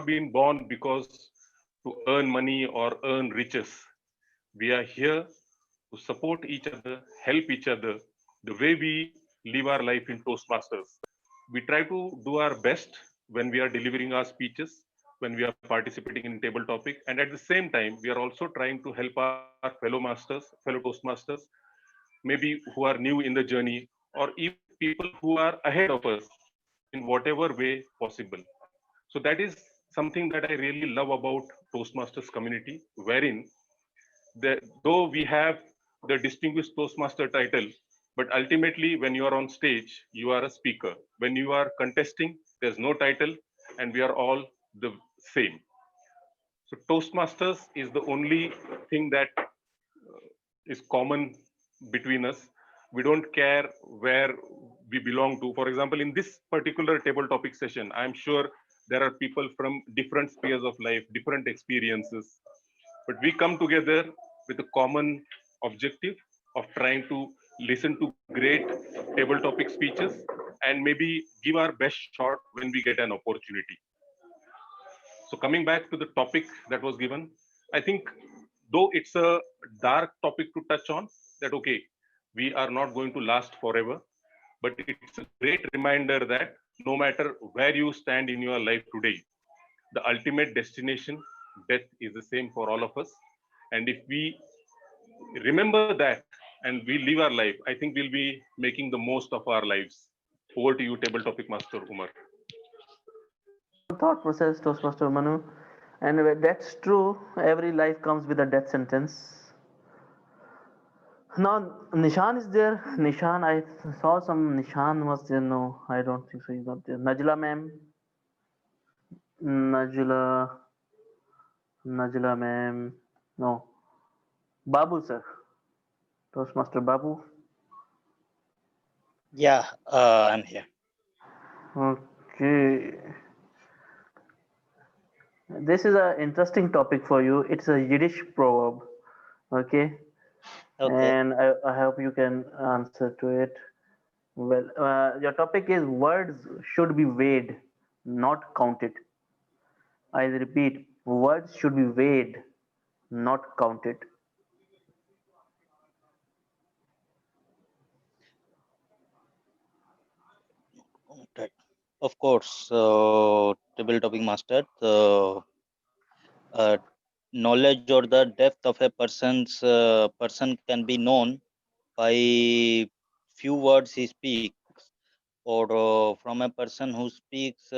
been born because to earn money or earn riches. We are here to support each other, help each other, the way we live our life in Toastmasters. We try to do our best when we are delivering our speeches, when we are participating in table topic, and at the same time, we are also trying to help our fellow masters, fellow Toastmasters, maybe who are new in the journey, or even people who are ahead of us in whatever way possible. So that is something that I really love about Toastmasters community, wherein though we have the distinguished Toastmaster title, but ultimately when you are on stage, you are a speaker. When you are contesting, there's no title, and we are all the same. So Toastmasters is the only thing that is common between us. We don't care where we belong to. For example, in this particular table topic session, I'm sure there are people from different spheres of life, different experiences, but we come together with a common objective of trying to listen to great table topic speeches and maybe give our best shot when we get an opportunity. So coming back to the topic that was given, I think though it's a dark topic to touch on, that okay, we are not going to last forever, but it's a great reminder that no matter where you stand in your life today, the ultimate destination, death, is the same for all of us. And if we remember that and we live our life, I think we'll be making the most of our lives. Over to you, table topic master Umar. Thought process, Toastmaster Manu. And that's true. Every life comes with a death sentence. Now, Nishan is there. Nishan, I saw some Nishan was there. No, I don't think so. He's not there. Najla ma'am. Najla. Najla ma'am. No. Babu sir. Toastmaster Babu. Yeah, I'm here. Okay. This is an interesting topic for you. It's a Yiddish proverb. Okay. Okay. And I hope you can answer to it. Well, your topic is words should be weighed, not counted. I repeat, words should be weighed, not counted. Right. Of course, table topic master. Knowledge or the depth of a person can be known by few words he speaks, or from a person who speaks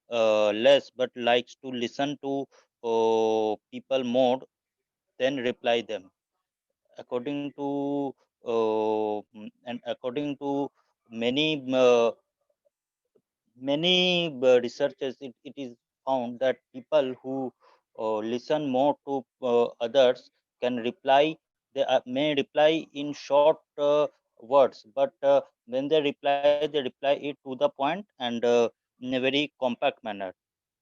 less but likes to listen to people more than reply them. According to and according to many researchers, it is found that people who listen more to others can reply. They may reply in short words, but when they reply it to the point and in a very compact manner,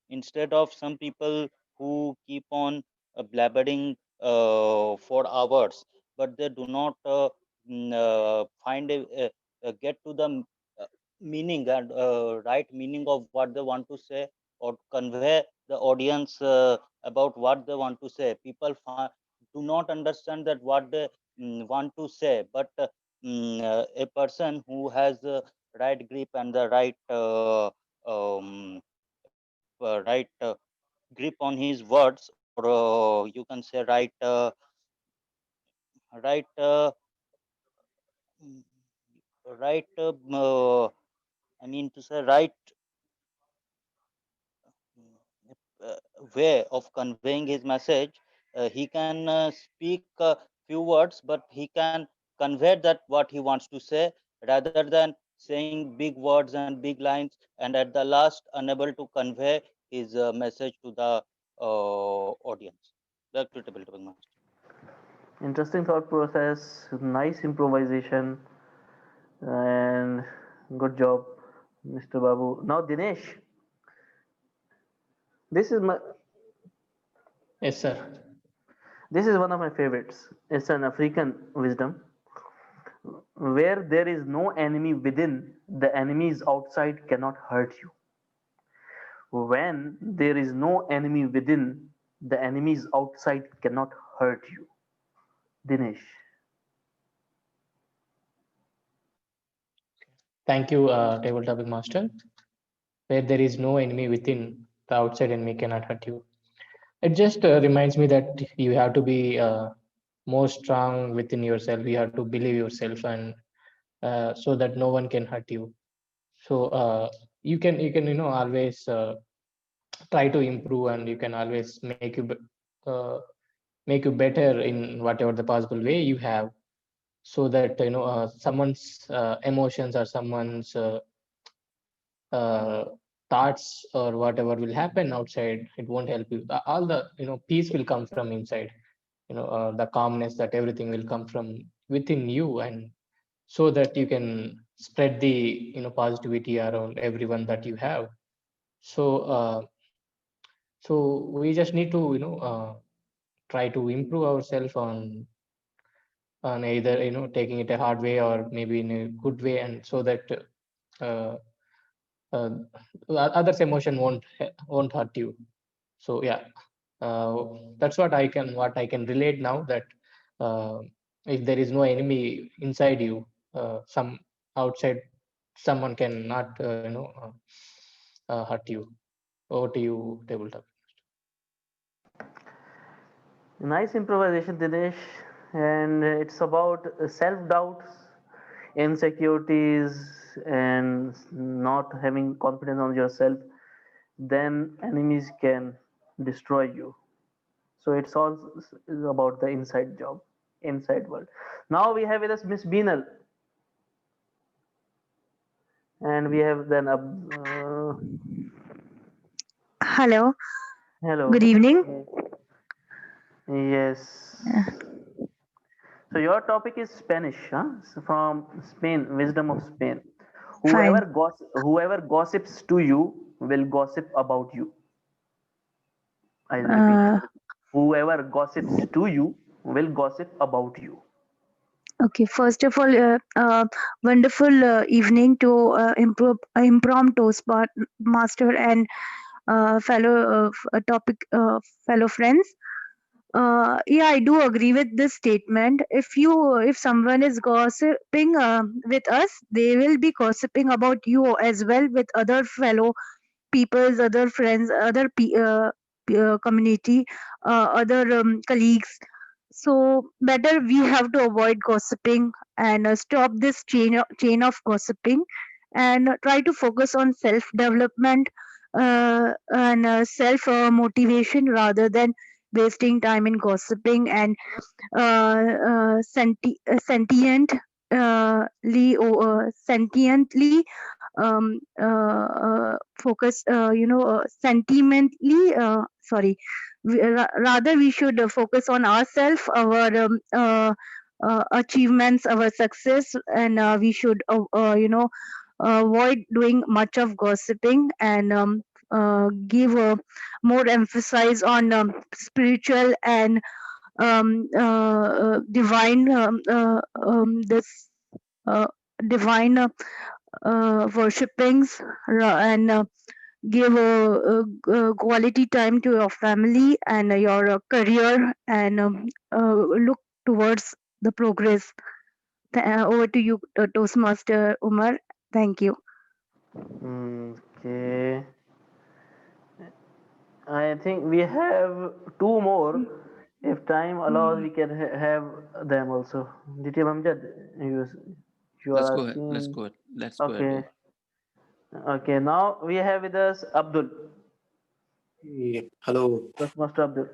instead of some people who keep on blabbering for hours, but they do not find get to the meaning and right meaning of what they want to say, or convey the audience about what they want to say. People do not understand that what they want to say, but a person who has the right grip and the right right grip on his words, or you can say right mm, right I mean to say right uh, way of conveying his message. He can speak few words, but he can convey that what he wants to say, rather than saying big words and big lines, and at the last unable to convey his message to the audience. Back to table topic master. Interesting thought process, nice improvisation, and good job, Mr. Babu. Now, Dinesh, this is my Yes, sir. this is one of my favorites. It's an African wisdom. Where there is no enemy within, the enemies outside cannot hurt you. When there is no enemy within, the enemies outside cannot hurt you. Dinesh. Thank you, table topic master. Where there is no enemy within, the outside enemy cannot hurt you. It just reminds me that you have to be more strong within yourself. You have to believe yourself, and so that no one can hurt you. So you can always try to improve, and you can always make you better in whatever the possible way you have, so that someone's emotions or someone's thoughts or whatever will happen outside, it won't help you. All the peace will come from inside. The calmness, that everything will come from within you, and so that you can spread the positivity around everyone that you have. So we just need to try to improve ourselves on either taking it a hard way or maybe in a good way, and so that uh, uh, others emotion won't hurt you. So yeah, that's what I can relate now, that if there is no enemy inside you, some outside someone cannot hurt you. Over to you, tabletop. Nice improvisation, Dinesh. And it's about self doubts, insecurities, and not having confidence on yourself. Then enemies can destroy you. So it's all about the inside job, inside world. Now we have with us Miss Beenal, and we have then Hello, hello. good evening. Yes. So your topic is Spanish, huh? So from Spain, wisdom of Spain. Fine. Whoever gossips to you will gossip about you. I repeat. Uh, Whoever gossips to you will gossip about you. okay, first of all, wonderful evening to impromptu spot master and fellow fellow friends. Yeah, I do agree with this statement. If someone is gossiping with us, they will be gossiping about you as well with other fellow people's, other friends, other community, other colleagues. So better we have to avoid gossiping and stop this chain of gossiping, and try to focus on self development and self motivation rather than wasting time in gossiping and sentiently focus, sentimentally, sorry, rather we should focus on ourselves, our achievements, our success, and we should avoid doing much of gossiping, and give more emphasis on spiritual and divine this divine worshipings, and give quality time to your family and your career, and look towards the progress. Over to you, Toastmaster Umar. Thank you. Okay. I think we have two more. If time allows, we can have them also. DT Amjad, you Let's are go ahead. Let's asking. go ahead. Let's go ahead. Okay. Okay. Now we have with us Abdul. Yeah, hello. Master Abdul.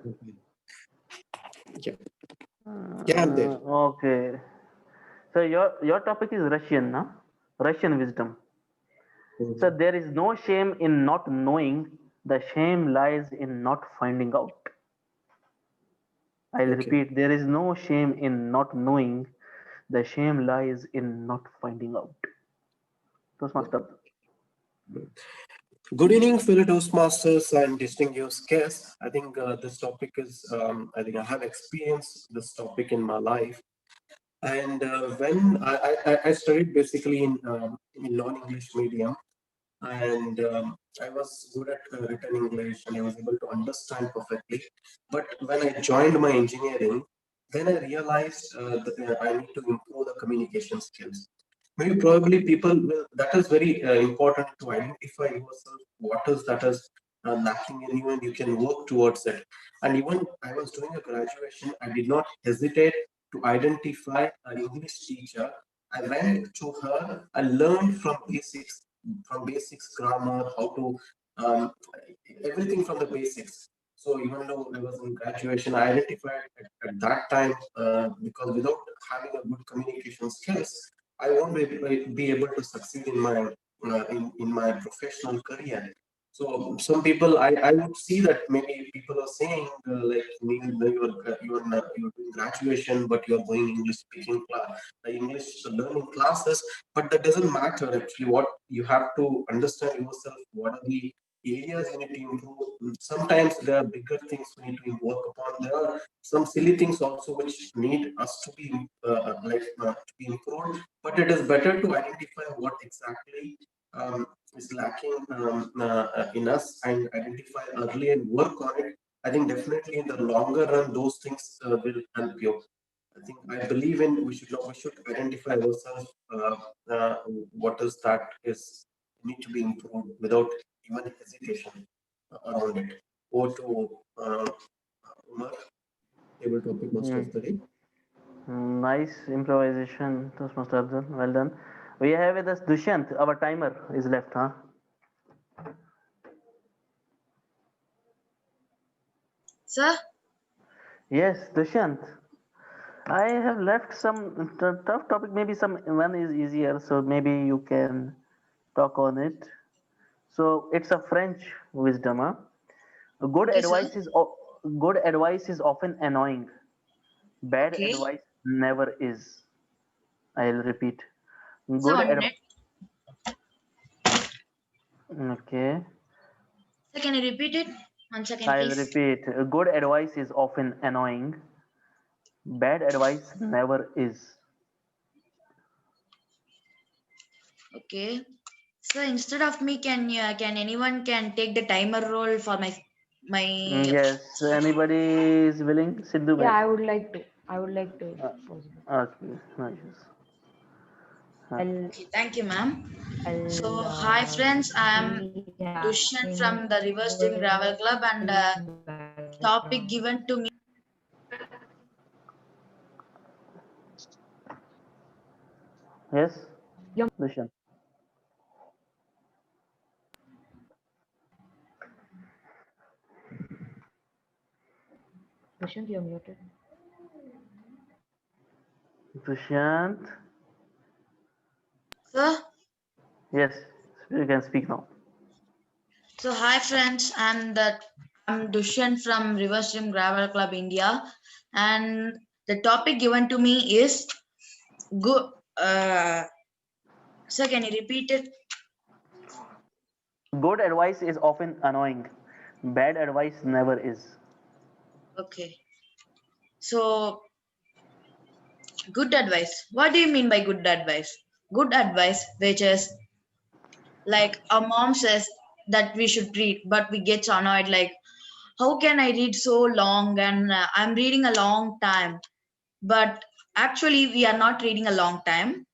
Yeah. Yeah, I'm there. Okay. So your topic is Russian, no? Russian wisdom. So there is no shame in not knowing. The shame lies in not finding out. I'll repeat, there is no shame in not knowing. The shame lies in not finding out. Toastmaster. Good evening, fellow Toastmasters and distinguished guests. I think this topic is, I think I have experienced this topic in my life. And when I studied basically in non-English medium, and I was good at written English and I was able to understand perfectly. But when I joined my engineering, then I realized that I need to improve the communication skills. Maybe probably people will, that is very important to identify yourself, what is that is lacking in you, and you can work towards it. And even I was doing a graduation, I did not hesitate to identify an English teacher. I went to her, I learned from basics grammar, how to everything from the basics. So even though I was in graduation, I identified at that time because without having a good communication skills, I won't be able to succeed in my in my professional career. So some people, I would see that maybe people are saying like you're doing graduation, but you're going English speaking class, English learning classes, but that doesn't matter actually. What you have to understand yourself, what are the areas you need to improve. Sometimes there are bigger things we need to work upon. There are some silly things also which need us to be to be improved. But it is better to identify what exactly is lacking in us and identify early and work on it. I think definitely in the longer run, those things will help you. I think I believe in we should identify ourselves. What is that is need to be improved without even hesitation around it. Or to Umar, table topic master of the day. Nice improvisation, Toastmaster Abdul. Well done. We have with us Dushyant. Our timer is left, huh? Sir? Yes, Dushyant. I have left some tough topic. Maybe some one is easier, so maybe you can talk on it. So it's a French wisdom, huh? Good Okay, advice sir. is good advice is often annoying. Bad Okay. advice never is. I'll repeat. Sir, Good 1 advice. minute. Okay. Sir, can you repeat it? 1 second, I'll please. repeat. Good advice is often annoying. Bad advice never is. Okay. So instead of me, can anyone can take the timer role for my Yes. Anybody is willing? Sindhu Yeah, bhai. I would like to. I would like to, if possible. Okay. Nice. Okay, thank you, ma'am. So, hi friends, I am Dushyant from the River Stream Gravel Club, and topic given to me. Yes. Dushyant. Dushyant, you're muted. Dushyant. Sir? Yes. You can speak now. So, hi friends, I'm Dushyant from River Stream Gravel Club, India, and the topic given to me is good. Sir, can you repeat it? Good advice is often annoying. Bad advice never is. Okay. So, good advice. What do you mean by good advice? Good advice, which is like our mom says that we should read, but we get annoyed like, how can I read so long? And I'm reading a long time. But actually, we are not reading a long time.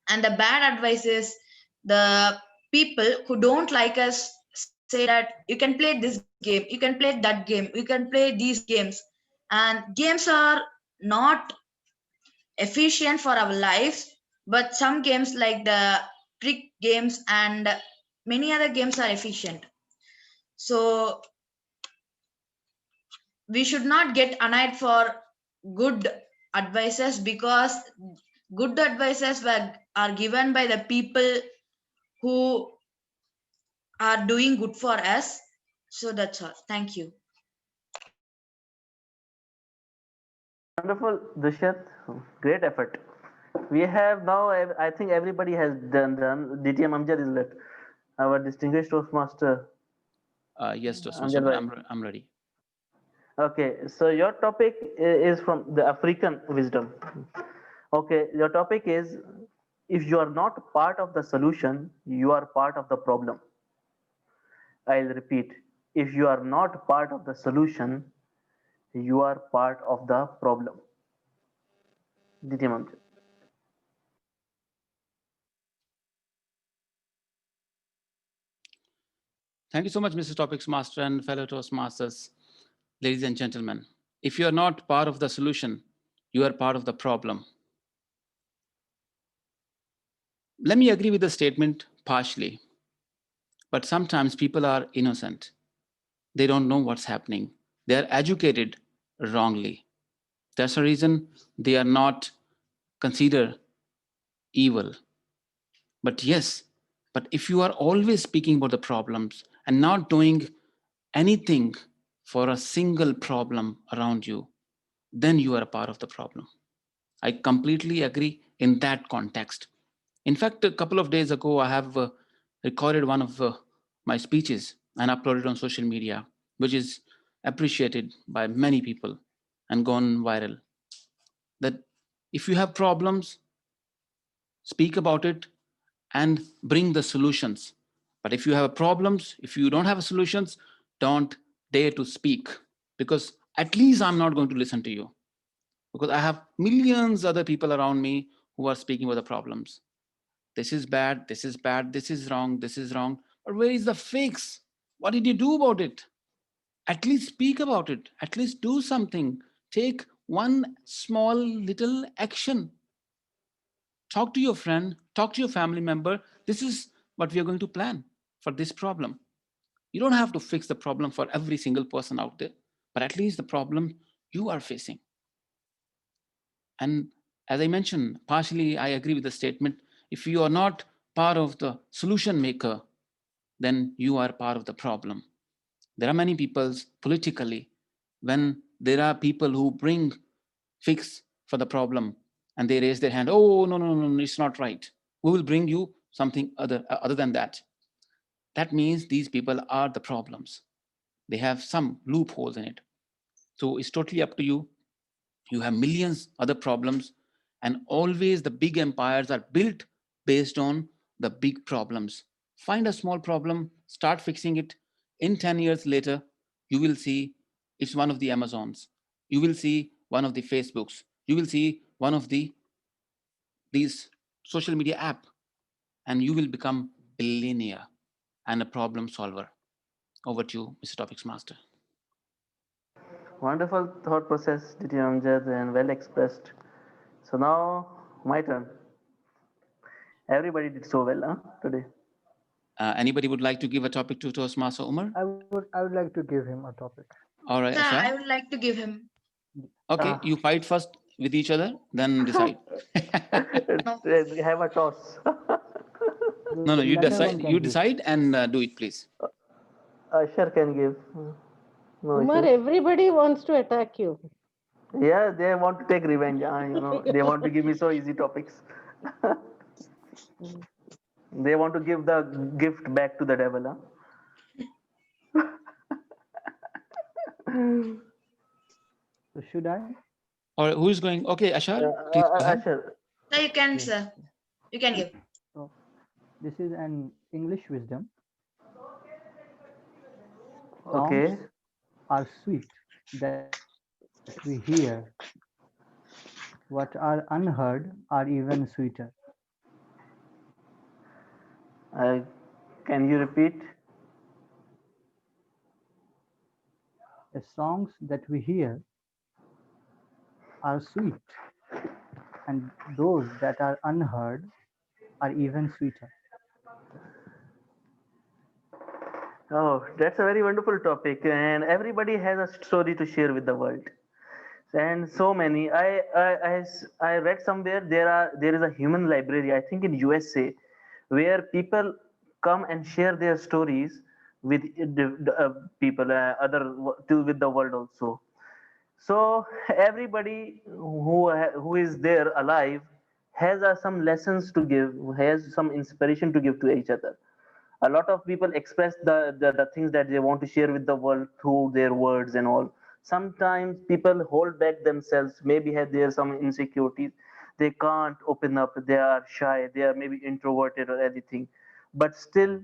And the bad advice is the people who don't like us say that you can play this game, you can play that game, you can play these games. And games are not efficient for our lives, but some games like the trick games and many other games are efficient. So we should not get annoyed for good advices, because good advices are given by the people who are doing good for us. So that's all. Thank you. Wonderful, Dushyant. Great effort. We have now, I think everybody has done. DTM Amjad is left. Our distinguished Toastmaster. Yes, Toastmaster, Amjad bhai. I'm ready. Okay, so your topic is from the African wisdom. Okay, your topic is, if you are not part of the solution, you are part of the problem. I'll repeat, if you are not part of the solution, you are part of the problem. DTM Amjad. Thank you so much, Mr. Topics Master and fellow Toastmasters. Ladies and gentlemen, if you are not part of the solution, you are part of the problem. Let me agree with the statement partially, but sometimes people are innocent. They don't know what's happening. They are educated wrongly. That's the reason they are not considered evil. But yes, but if you are always speaking about the problems and not doing anything for a single problem around you, then you are a part of the problem. I completely agree in that context. In fact, a couple of days ago, I have recorded one of my speeches and uploaded on social media, which is appreciated by many people and gone viral. That if you have problems, speak about it and bring the solutions. But if you have problems, if you don't have solutions, don't dare to speak, because at least I'm not going to listen to you, because I have millions other people around me who are speaking about the problems. This is bad, this is bad, this is wrong, this is wrong. But where is the fix? What did you do about it? At least speak about it. At least do something. Take one small little action. Talk to your friend, talk to your family member. This is what we are going to plan for this problem. You don't have to fix the problem for every single person out there, but at least the problem you are facing. And as I mentioned, partially I agree with the statement. If you are not part of the solution maker, then you are part of the problem. There are many people politically, when there are people who bring fix for the problem and they raise their hand, oh, no, it's not right. We will bring you something other than that. That means these people are the problems. They have some loopholes in it. So it's totally up to you. You have millions other problems, and always the big empires are built based on the big problems. Find a small problem, start fixing it. In 10 years later, you will see it's one of the Amazons. You will see one of the Facebooks. You will see one of these social media app, and you will become billionaire and a problem solver. Over to you, Mr. Topics Master. Wonderful thought process, DTM Amjad, and well expressed. So now my turn. Everybody did so well, today. Anybody would like to give a topic to Toastmaster Umar? I would like to give him a topic. All right, Sir, Ashar? I would like to give him. Okay, you fight first with each other, then decide. We have a toss. No, you decide. You decide and do it, please. Ashar can give. No Umar, issues. everybody wants to attack you. Yeah, they want to take revenge. They want to give me so easy topics. They want to give the gift back to the devil. So should I? Or who is going? Okay, Ashar, please go ahead. Ashar. No, you can, Yes. sir. You can give. So this is an English wisdom. Okay. Songs are sweet that we hear. What are unheard are even sweeter. Can you repeat? The songs that we hear are sweet, and those that are unheard are even sweeter. Oh, that's a very wonderful topic, and everybody has a story to share with the world. and so many. I read somewhere there is a human library, I think in USA, where people come and share their stories with people, with the world also. So everybody who is there alive has some lessons to give, has some inspiration to give to each other. A lot of people express the things that they want to share with the world through their words and all. Sometimes people hold back themselves, maybe have there some insecurities, they can't open up, they are shy, they are maybe introverted or anything, but still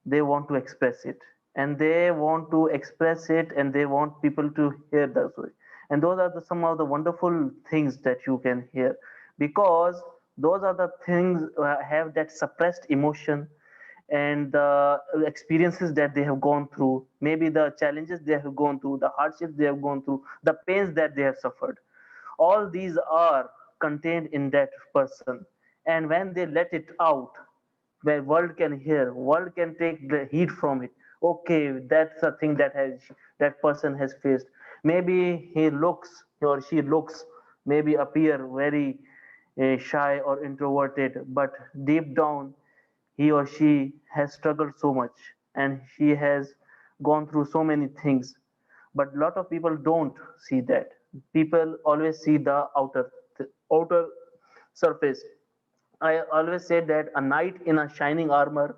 they want to express it, and they want to express it and they want people to hear the story. And those are some of the wonderful things that you can hear, because those are the things have that suppressed emotion, and the experiences that they have gone through, maybe the challenges they have gone through, the hardships they have gone through, the pains that they have suffered, all these are contained in that person. And when they let it out, where world can hear, world can take the heat from it. Okay, that's a thing that person has faced. Maybe he looks or she looks, maybe appear very shy or introverted, but deep down he or she has struggled so much, and she has gone through so many things. But a lot of people don't see that. People always see the outer surface. I always say that a knight in a shining armor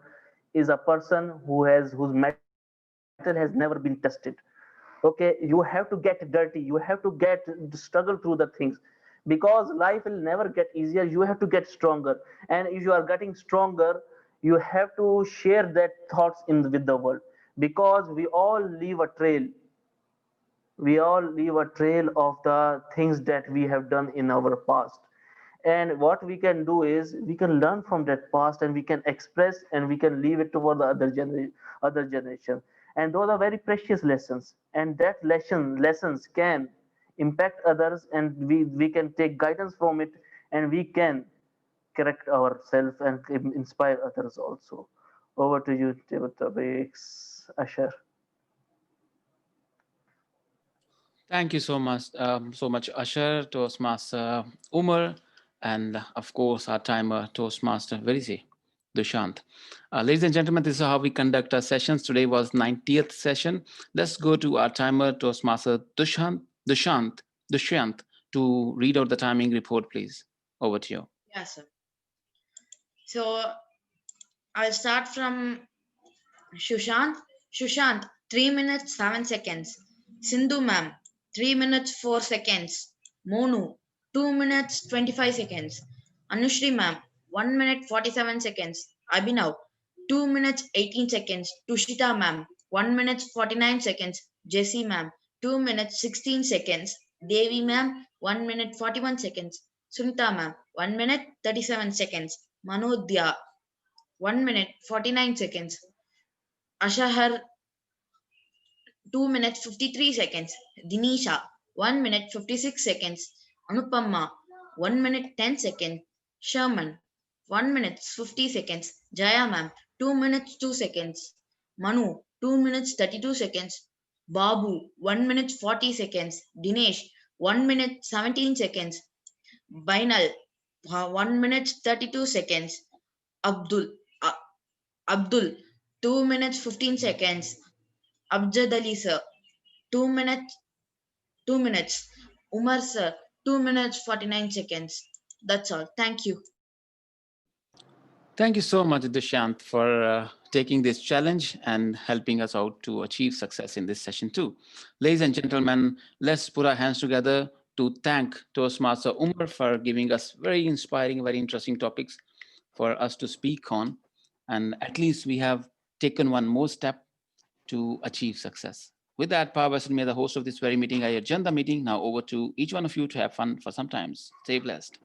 is a person whose metal has never been tested. Okay, you have to get dirty, you have to struggle through the things, because life will never get easier. You have to get stronger, and if you are getting stronger, you have to share that thoughts with the world, because we all leave a trail of the things that we have done in our past. And what we can do is we can learn from that past, and we can express, and we can leave it toward the other generation. And those are very precious lessons, and that lessons can impact others, and we can take guidance from it, and we can correct ourselves and inspire others also. Over to you, table topics, Asher. Thank you so much, Usher, Toastmaster Umar, and of course our timer, Toastmaster Verizi, Dushant. Ladies and gentlemen, this is how we conduct our sessions. Today was 90th session. Let's go to our timer, Toastmaster Dushyant, to read out the timing report, please. Over to you. Yes, sir. So I'll start from Shushant. Shushant, 3 minutes 7 seconds. Sindhu ma'am, 3 minutes 4 seconds. Monu, 2 minutes 25 seconds. Anushri ma'am, 1 minute 47 seconds. Abhinav, 2 minutes 18 seconds. Tushita ma'am, 1 minute 49 seconds. Jessie ma'am, 2 minutes 16 seconds. Devi ma'am, 1 minute 41 seconds. Sunita ma'am, 1 minute 37 seconds. Manodya, 1 minute 49 seconds. Ashahar, 2 minutes 53 seconds. Dinisha, 1 minute 56 seconds. Anupama, 1 minute 10 seconds. Sherman, 1 minute 50 seconds. Jaya ma'am, 2 minutes 2 seconds. Manu, 2 minutes 32 seconds. Babu, 1 minute 40 seconds. Dinesh, 1 minute 17 seconds. Bainal, 1 minute 32 seconds. Abdul, 2 minutes 15 seconds. Abjad Ali sir, 2 minutes, 2 minutes. Umar sir, 2 minutes 49 seconds. That's all. Thank you. Thank you so much, Dushyant, for taking this challenge and helping us out to achieve success in this session too. Ladies and gentlemen, let's put our hands together to thank Toastmaster Umar for giving us very inspiring, very interesting topics for us to speak on. And at least we have taken one more step to achieve success. With that, Power Vasan, the host of this very meeting, I adjourn the meeting. Now over to each one of you to have fun for some time. Stay blessed.